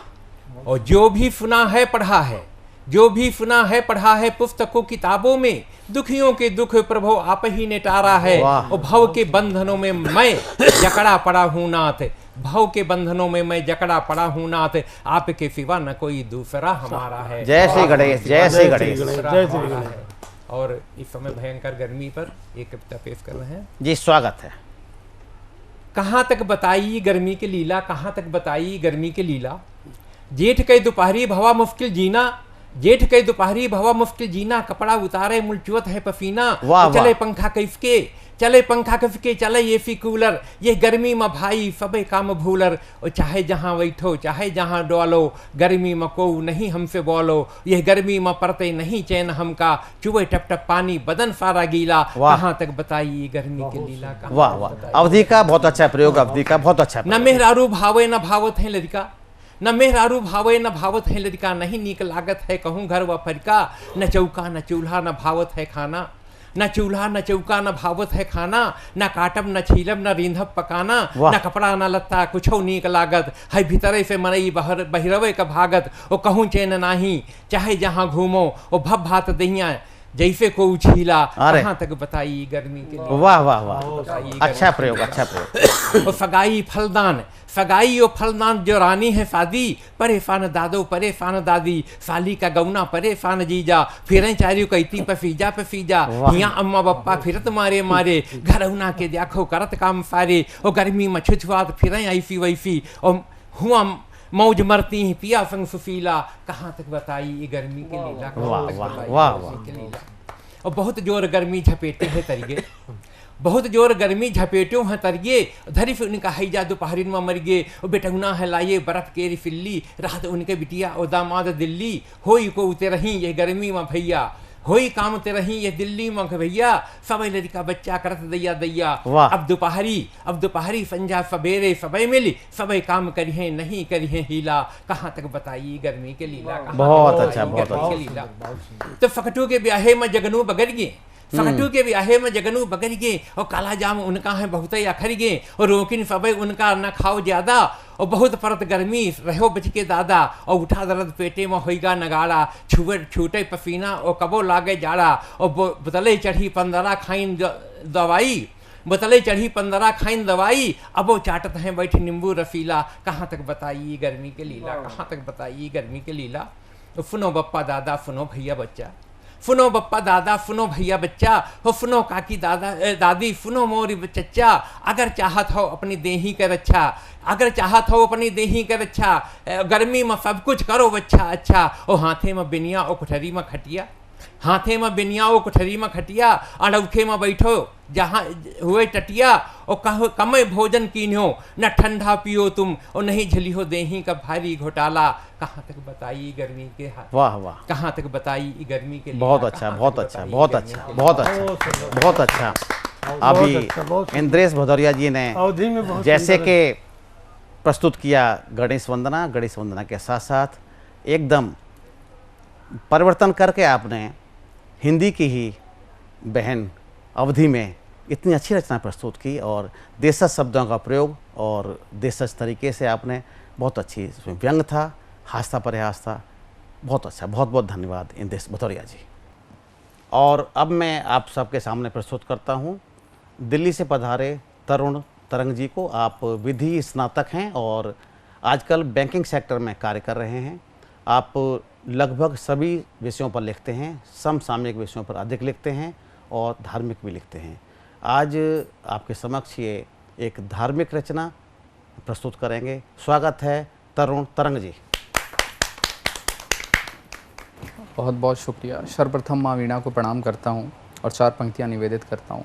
और जो भी सुना है पढ़ा है, जो भी सुना है पढ़ा है पुस्तकों किताबों में, दुखियों के दुख प्रभु आप ही ने टारा है। और भव के बंधनों में मैं जकड़ा पड़ा हूँ नाथ, भव के बंधनों में मैं जकड़ा पड़ा हूँ नाथ, आपके सिवा न कोई दूसरा हमारा है। जय श्री गणेश, जय श्री गणेश, जय श्री गणेश। और इस समय भयंकर गर्मी पर एक कविता पेश कर रहे हैं जी। स्वागत है। कहाँ तक बताई गर्मी की लीला, कहाँ तक बताई गर्मी की लीला, जेठ के दोपहरी भवा मुश्किल जीना, जेठ के दोपहरी भवा मुश्किल जीना, कपड़ा उतारे मुलचुवत है पसीना। चले पंखा किसके, चले पंखा किसके, चले एसी कूलर, ये गर्मी में भाई सबे काम भूलर। और चाहे जहाँ बैठो चाहे जहाँ डोलो, गर्मी में को नहीं हमसे बोलो, ये गर्मी में पड़ते नहीं चैन हमका, चुबे टप टप पानी बदन सारा गीला, कहाँ तक बताइए गर्मी की लीला। वाह वाह, अवधि का बहुत अच्छा प्रयोग, अवधि का बहुत अच्छा। न मेहरारू भावे न भावत है लड़का, न मेहरारू भावे न भावत है लड़का, नहीं नीक लागत है कहूँ घर व फरका, न चौका न चूल्हा न भावत है खाना। न चूल्हा न चौका न भावत है खाना, न काटब न छीलब न रींधब पकाना, न कपड़ा न लत्ता कुछो नीक लागत, है भीतरे से मरई बहिरवे का भागत, ओ कहूँ चैन नाही चाहे जहाँ घूमो, ओ भब भात दहिया जैसे को उछीला, कहाँ तक बताई गर्मी के लिए। वाह वाह वाह, अच्छा प्रयोग, अच्छा प्रयोग। ओ सगाई फलदान, सगाई ओ फलदान जो रानी है शादी, परेशान दादो परेशान दादी, साली का गौना परेशान जीजा, फिर चारियों कहती पफीजा पफीजा, यहाँ अम्मा बप्पा फिरत मारे मारे, घर उना के देखो करत काम सारे, ओ गर्मी में छुछवात फिर ऐसी वैसी, ओ हुआ मौज मरती हैं पिया संग सुशीला, कहाँ तक बताई ये गर्मी के लीला, कहाँ तक बताई गर्मी के लीला। और बहुत जोर गर्मी झपेटे है तरिए, बहुत जोर गर्मी झपेटो हैं तरिए, धरी फिर उनका हैजा दोपहरिन में मर गए, और बेटगुना है लाइए बर्फ केरी फिल्ली, रात उनके बिटिया और दामाद दिल्ली, होई को उते रही ये गर्मी में भैया, होई काम ते रही ये दिल्ली में भैया, सबे लड़का बच्चा करत दैया दैया, अब दोपहरी संझा सवेरे सबे मिली, सबे काम करिए नहीं करिए हीला, कहाँ तक बताइए गर्मी के लीला। बहुत अच्छा, बहुत अच्छा। तो फकटू के ब्याहे में जगनू बगर गए, फकटू के ब्याहे में जगनू बगर गए, और काला जाम उनका है बहुत ही अखर गए, और रोकिन सबे उनका न खाओ ज्यादा, और बहुत परत गर्मी रहो बच के दादा, और उठा दर्द पेटे में होइगा नगाड़ा, छूटे पसीना और कबो लागे जाड़ा, और बोतले चढ़ी 15 खाइन दवाई, बोतले चढ़ी 15 खाइन दवाई, अब वो चाटत हैं बैठ नींबू रसीला, कहाँ तक बताइए गर्मी के लीला, कहाँ तक बताइए गर्मी के लीला। तो फुनो बप्पा दादा फुनो भैया बच्चा, फुनो बप्पा दादा फुनो भैया बच्चा, हो फुनो काकी दादा दादी फुनो मोरी चच्चा, अगर चाहत हो अपनी देही के रक्षा, अगर चाहत हो अपनी देही के रक्षा, गर्मी में सब कुछ करो बच्चा अच्छा, ओ हाथे में बिनिया ओ कुठरी में खटिया, हाथे में बिनिया ओ कुठरी में खटिया, अड़ौखे में बैठो जहाँ हुए टटिया, और कहो कमे भोजन कीन्हो न ठंडा पियो तुम, और नहीं झली हो देही का भारी घोटाला, कहाँ तक बताई गर्मी के हाथ। वाह वाह, कहाँ तक बताई गर्मी के लिए। बहुत अच्छा, बहुत अच्छा, बहुत अच्छा, बहुत अच्छा, बहुत अच्छा। अभी इंद्रेश भदौरिया जी ने जैसे कि प्रस्तुत किया गणेश वंदना, गणेश वंदना के साथ साथ एकदम परिवर्तन करके आपने हिंदी की ही बहन अवधि में इतनी अच्छी रचना प्रस्तुत की, और देशज शब्दों का प्रयोग और देशज तरीके से आपने बहुत अच्छी, इसमें व्यंग था, हास्ता प्रयास था, बहुत अच्छा, बहुत बहुत धन्यवाद इंद्रेश भदौरिया जी। और अब मैं आप सबके सामने प्रस्तुत करता हूँ दिल्ली से पधारे तरुण तरंग जी को। आप विधि स्नातक हैं और आजकल बैंकिंग सेक्टर में कार्य कर रहे हैं। आप लगभग सभी विषयों पर लिखते हैं, समसामयिक विषयों पर अधिक लिखते हैं और धार्मिक भी लिखते हैं। आज आपके समक्ष ये एक धार्मिक रचना प्रस्तुत करेंगे। स्वागत है तरुण तरंग जी। बहुत बहुत शुक्रिया। सर्वप्रथम माँ वीणा को प्रणाम करता हूँ और 4 पंक्तियाँ निवेदित करता हूँ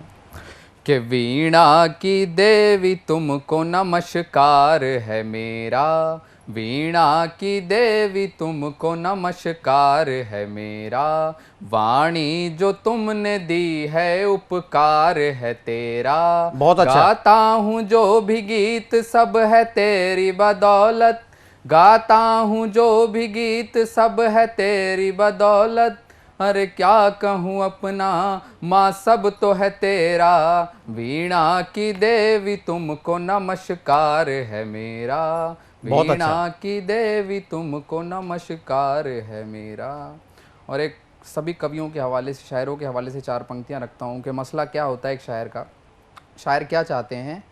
कि वीणा की देवी तुमको नमस्कार है मेरा, वीणा की देवी तुमको नमस्कार है मेरा, वाणी जो तुमने दी है उपकार है तेरा। बहुत अच्छा। गाता हूँ जो भी गीत सब है तेरी बदौलत, गाता हूँ जो भी गीत सब है तेरी बदौलत, अरे क्या कहूँ अपना माँ सब तो है तेरा, वीणा की देवी तुमको नमस्कार है मेरा, वीणा की देवी तुमको नमस्कार है मेरा। और एक सभी कवियों के हवाले से, शायरों के हवाले से 4 पंक्तियाँ रखता हूँ कि मसला क्या होता है एक शायर का। शायर क्या चाहते हैं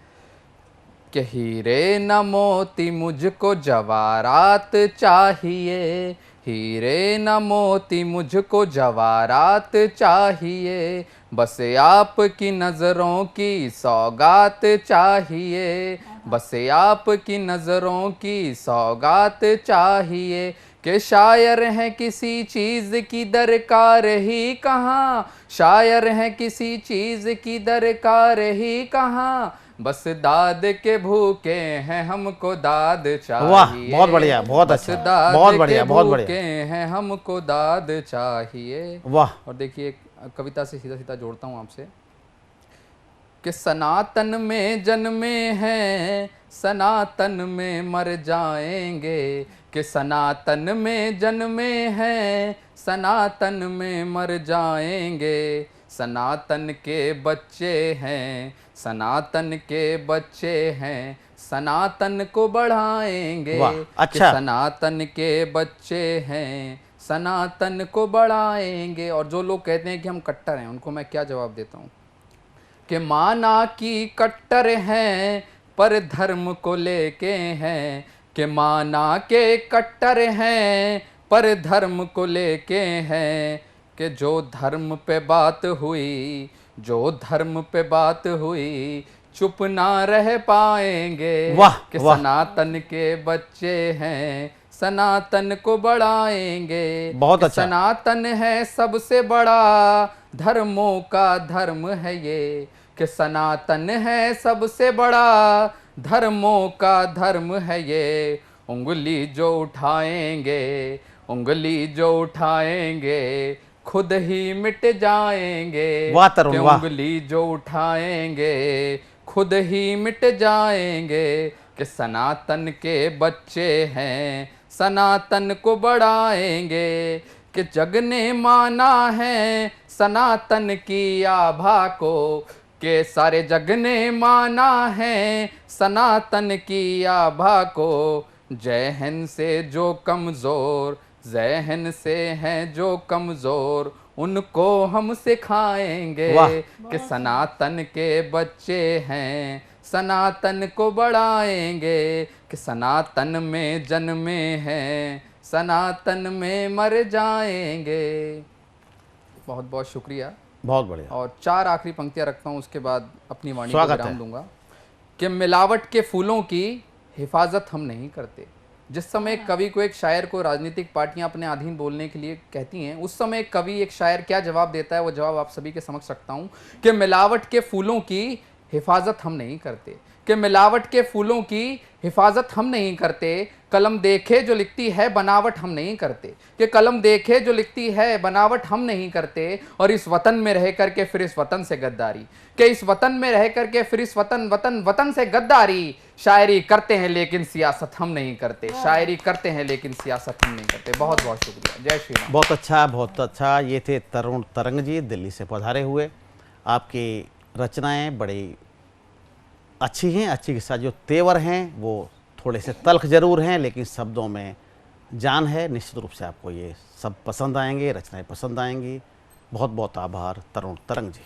कि हीरे न मोती मुझको जवारात चाहिए, हीरे न मोती मुझको जवारात चाहिए, बस आपकी नज़रों की सौगात चाहिए, बस आपकी नज़रों की सौगात चाहिए, कि शायर हैं किसी चीज़ की दरकार ही कहाँ, शायर हैं किसी चीज़ की दरकार ही कहाँ, बस दाद के भूखे हैं हमको दाद चाहिए। वाह, बहुत बढ़िया, बहुत अच्छा, बहुत बढ़िया, बहुत बढ़िया। भूखे हैं हमको दाद चाहिए। वाह। और देखिए कविता से सीधा सीधा जोड़ता हूँ आपसे कि सनातन में जन्मे हैं सनातन में मर जाएंगे, कि सनातन में जन्मे हैं सनातन में मर जाएंगे। सनातन के बच्चे हैं सनातन के बच्चे हैं, सनातन को बढ़ाएंगे। वाह, कि अच्छा। सनातन के बच्चे हैं सनातन को बढ़ाएंगे। और जो लोग कहते हैं कि हम कट्टर हैं, उनको मैं क्या जवाब देता हूँ कि माना कि कट्टर हैं पर धर्म को लेके हैं, कि माना के कट्टर हैं पर धर्म को लेके हैं, कि जो धर्म पे बात हुई जो धर्म पे बात हुई चुप ना रह पाएंगे। वाह, कि वाह। सनातन के बच्चे हैं सनातन को बढ़ाएंगे। बहुत कि अच्छा। सनातन है सबसे बड़ा धर्मों का धर्म है ये, कि सनातन है सबसे बड़ा धर्मों का धर्म है ये। उंगली जो उठाएंगे उंगली जो उठाएंगे खुद ही मिट जाएंगे। वाह तरुण, कि वाह। उंगली जो उठाएंगे खुद ही मिट जाएंगे। कि सनातन के बच्चे हैं सनातन को बढ़ाएंगे। कि जग ने माना है सनातन की आभा को, के सारे जग ने माना है सनातन की आभा को। जय हिंद से जो कमज़ोर जय हिंद से हैं जो कमज़ोर उनको हम सिखाएंगे। वाह। कि सनातन के बच्चे हैं सनातन को बढ़ाएंगे। कि सनातन में जन्मे हैं सनातन में मर जाएंगे। बहुत बहुत शुक्रिया। बहुत बढ़िया। और 4 आखिरी पंक्तियां रखता हूँ, उसके बाद अपनी वाणी को स्वागत विराम है। दूंगा। कि मिलावट के फूलों की हिफाजत हम नहीं करते। जिस समय कवि को एक शायर को राजनीतिक पार्टियां अपने अधीन बोलने के लिए कहती हैं, उस समय कवि एक शायर क्या जवाब देता है, वो जवाब आप सभी के समक्ष रखता हूँ। कि मिलावट के फूलों की हिफाजत हम नहीं करते। कि मिलावट के फूलों की हिफाजत हम नहीं करते। कलम देखे जो लिखती है बनावट हम नहीं करते। कि कलम देखे जो लिखती है बनावट हम नहीं करते। और इस वतन में रह करके फिर इस वतन से गद्दारी। कि इस वतन में रह करके फिर इस वतन से गद्दारी। शायरी करते हैं लेकिन सियासत हम नहीं करते। शायरी करते हैं लेकिन सियासत हम नहीं करते। बहुत बहुत शुक्रिया। जय श्री राम। बहुत अच्छा, बहुत अच्छा। ये थे तरुण तरंग जी, दिल्ली से पधारे हुए। आपकी रचनाएं बड़ी अच्छी हैं, अच्छी के साथ जो तेवर हैं वो थोड़े से तल्ख जरूर हैं, लेकिन शब्दों में जान है। निश्चित रूप से आपको ये सब पसंद आएंगे, रचनाएं पसंद आएंगी। बहुत बहुत आभार तरुण तरंग जी।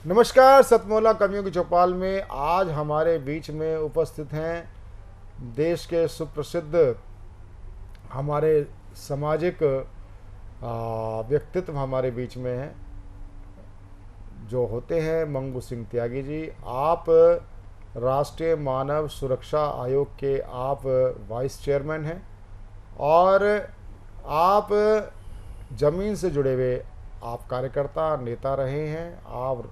नमस्कार, सतमोला कवियों की चौपाल में आज हमारे बीच में उपस्थित हैं देश के सुप्रसिद्ध हमारे सामाजिक व्यक्तित्व हमारे बीच में हैं जो होते हैं मंगू सिंह त्यागी जी। आप राष्ट्रीय मानव सुरक्षा आयोग के आप वाइस चेयरमैन हैं और आप ज़मीन से जुड़े हुए आप कार्यकर्ता नेता रहे हैं। आप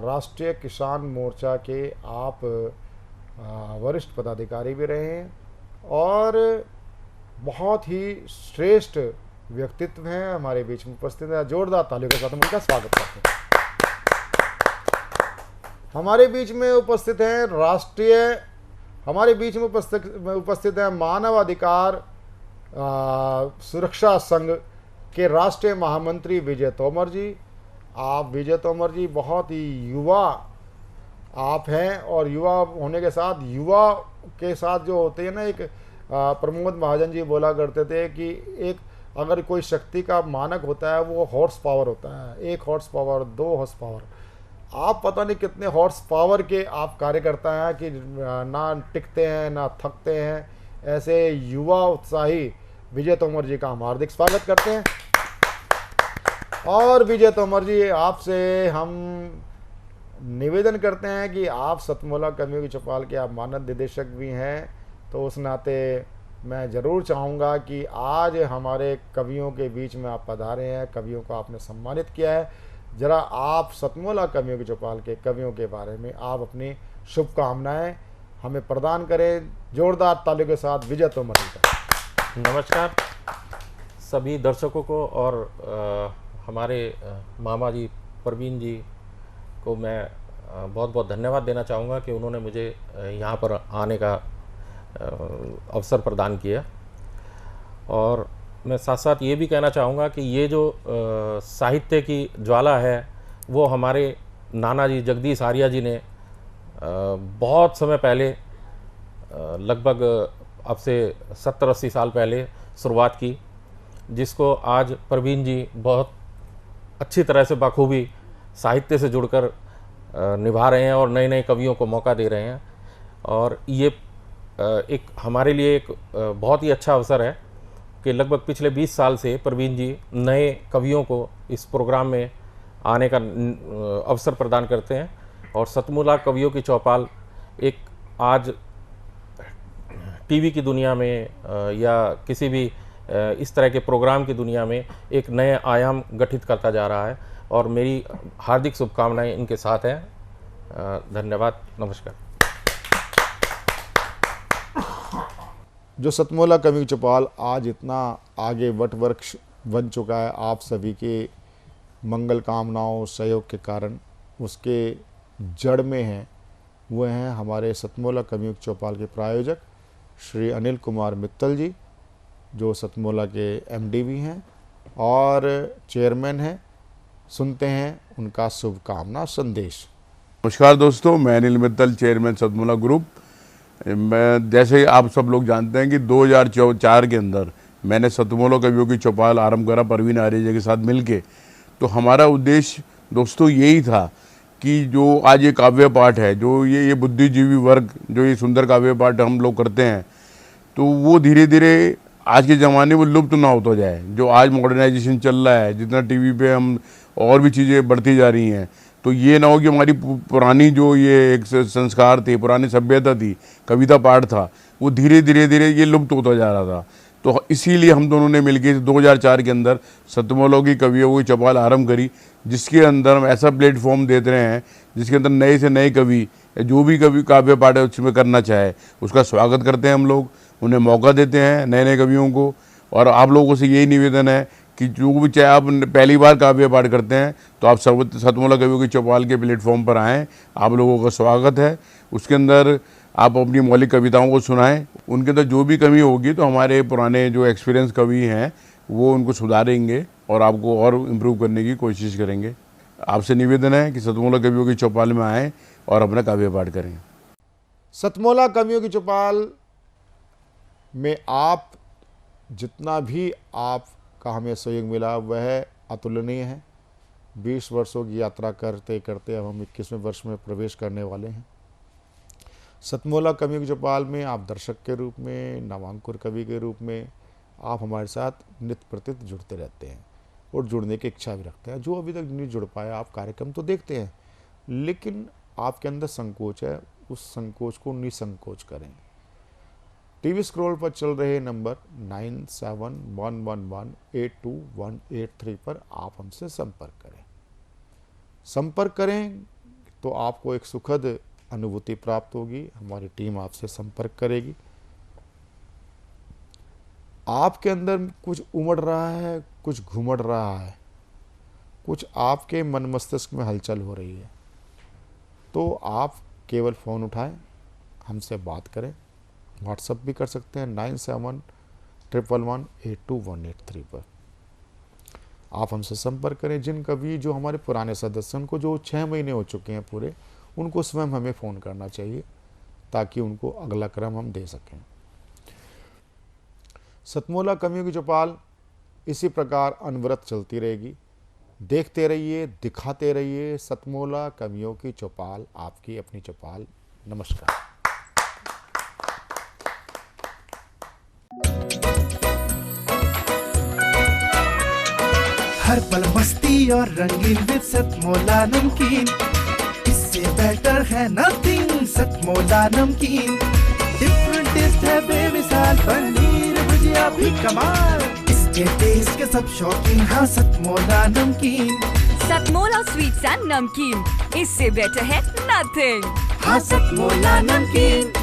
राष्ट्रीय किसान मोर्चा के आप वरिष्ठ पदाधिकारी भी रहे हैं और बहुत ही श्रेष्ठ व्यक्तित्व हैं हमारे बीच में उपस्थित है। जोरदार तालियों के साथ हम उनका स्वागत करते हैं। हमारे बीच में उपस्थित हैं हमारे बीच में उपस्थित हैं मानव अधिकार सुरक्षा संघ के राष्ट्रीय महामंत्री विजय तोमर जी। आप विजय तोमर जी बहुत ही युवा आप हैं और युवा होने के साथ युवा के साथ जो होते हैं ना, एक प्रमोद महाजन जी बोला करते थे कि एक अगर कोई शक्ति का मानक होता है वो हॉर्स पावर होता है, 1 हॉर्स पावर 2 हॉर्स पावर। आप पता नहीं कितने हॉर्स पावर के आप कार्यकर्ता हैं कि ना टिकते हैं ना थकते हैं। ऐसे युवा उत्साही विजय तोमर जी का हम हार्दिक स्वागत करते हैं। और विजय तोमर जी, आपसे हम निवेदन करते हैं कि आप सतमोला कवियों की चौपाल के आप मानद निदेशक भी हैं, तो उस नाते मैं ज़रूर चाहूँगा कि आज हमारे कवियों के बीच में आप पधारे हैं, कवियों को आपने सम्मानित किया है, ज़रा आप सतमोला कवियों की चौपाल के कवियों के बारे में आप अपनी शुभकामनाएं हमें प्रदान करें। जोरदार तालियों के साथ विजय तोमर जी का। नमस्कार सभी दर्शकों को और हमारे मामा जी प्रवीण जी को मैं बहुत बहुत धन्यवाद देना चाहूँगा कि उन्होंने मुझे यहाँ पर आने का अवसर प्रदान किया। और मैं साथ साथ ये भी कहना चाहूँगा कि ये जो साहित्य की ज्वाला है वो हमारे नाना जी जगदीश आर्या जी ने बहुत समय पहले लगभग अब से 70-80 साल पहले शुरुआत की, जिसको आज प्रवीण जी बहुत अच्छी तरह से बखूबी साहित्य से जुड़कर निभा रहे हैं और नए नए कवियों को मौका दे रहे हैं। और ये एक हमारे लिए एक बहुत ही अच्छा अवसर है कि लगभग पिछले 20 साल से प्रवीण जी नए कवियों को इस प्रोग्राम में आने का अवसर प्रदान करते हैं। और सतमोला कवियों की चौपाल एक आज टीवी की दुनिया में या किसी भी इस तरह के प्रोग्राम की दुनिया में एक नए आयाम गठित करता जा रहा है और मेरी हार्दिक शुभकामनाएं इनके साथ हैं। धन्यवाद, नमस्कार। जो सतमोला कवियों की चौपाल आज इतना आगे वटवृक्ष बन चुका है आप सभी के मंगल कामनाओं सहयोग के कारण, उसके जड़ में हैं वो हैं हमारे सतमोला कवियों की चौपाल के प्रायोजक श्री अनिल कुमार मित्तल जी, जो सतमोला के एमडी भी हैं और चेयरमैन हैं। सुनते हैं उनका शुभकामना संदेश। नमस्कार दोस्तों, मैं अनिल मित्तल, चेयरमैन सतमोला ग्रुप। मैं जैसे आप सब लोग जानते हैं कि 2004 के अंदर मैंने सतमोला कवियों की चौपाल आरंभ करा प्रवीण आर्य जी के साथ मिलके। तो हमारा उद्देश्य दोस्तों यही था कि जो आज ये काव्य पाठ है, जो ये बुद्धिजीवी वर्ग जो ये सुंदर काव्य पाठ हम लोग करते हैं, तो वो धीरे धीरे आज के ज़माने में लुप्त ना होता जाए। जो आज मॉडर्नाइजेशन चल रहा है, जितना टीवी पे हम और भी चीज़ें बढ़ती जा रही हैं, तो ये ना हो कि हमारी पुरानी जो ये एक संस्कार थे, पुरानी सभ्यता थी, कविता पाठ था, वो धीरे धीरे ये लुप्त होता जा रहा था। तो इसीलिए हम दोनों ने मिलकर 2004 के अंदर सतमोला की कवियों की चौपाल आरंभ करी, जिसके अंदर हम ऐसा प्लेटफॉर्म देते रहे हैं जिसके अंदर नए से नए कवि जो भी कवि काव्य पाठ है उसमें करना चाहे उसका स्वागत करते हैं हम लोग, उन्हें मौका देते हैं नए नए कवियों को। और आप लोगों से यही निवेदन है कि जो भी चाहे आप पहली बार काव्य पाठ करते हैं तो आप सतमोला कवियों की चौपाल के प्लेटफॉर्म पर आएँ, आप लोगों का स्वागत है। उसके अंदर आप अपनी मौलिक कविताओं को सुनाएं, उनके अंदर जो भी कमी होगी तो हमारे पुराने जो एक्सपीरियंस कवि हैं वो उनको सुधारेंगे और आपको और इम्प्रूव करने की कोशिश करेंगे। आपसे निवेदन है कि सतमोला कवियों की चौपाल में आएँ और अपना काव्य पाठ करें। सतमोला कवियों की चौपाल में आप जितना भी आपका हमें सहयोग मिला वह अतुलनीय है। 20 वर्षों की यात्रा करते करते अब हम 21वें वर्ष में प्रवेश करने वाले हैं। सतमोला कवियों की चौपाल में आप दर्शक के रूप में, नवांकुर कवि के रूप में आप हमारे साथ नित्य प्रत्येक जुड़ते रहते हैं और जुड़ने की इच्छा भी रखते हैं। जो अभी तक नहीं जुड़ पाया, आप कार्यक्रम तो देखते हैं लेकिन आपके अंदर संकोच है, उस संकोच को निसंकोच करें। टीवी स्क्रॉल पर चल रहे नंबर 9711182183 पर आप हमसे संपर्क करें। संपर्क करें तो आपको एक सुखद अनुभूति प्राप्त होगी। हमारी टीम आपसे संपर्क करेगी। आपके अंदर कुछ उमड़ रहा है, कुछ घुमड़ रहा है, कुछ आपके मन मस्तिष्क में हलचल हो रही है, तो आप केवल फ़ोन उठाएं, हमसे बात करें। व्हाट्सएप भी कर सकते हैं 9711182183 पर। आप हमसे संपर्क करें। जिन कवि जो हमारे पुराने सदस्य, उनको जो 6 महीने हो चुके हैं पूरे, उनको स्वयं हमें फ़ोन करना चाहिए ताकि उनको अगला क्रम हम दे सकें। सतमोला कवियों की चौपाल इसी प्रकार अनवरत चलती रहेगी। देखते रहिए, दिखाते रहिए। सतमोला कवियों की चौपाल, आपकी अपनी चौपाल। नमस्कार। हर पल मस्ती और रंगीन विद सतमोला नमकीन, इससे बेटर है नथिंग। सतमोला नमकीन डिफरेंट टेस्ट है बेमिसाल, पनीर भुजिया भी कमाल, इसके टेस्ट के सब शौकीन। हाँ सतमोला नमकीन, सतमोला स्वीट्स एंड नमकीन, इससे बेटर है नथिंग। हाँ सतमोला नमकीन।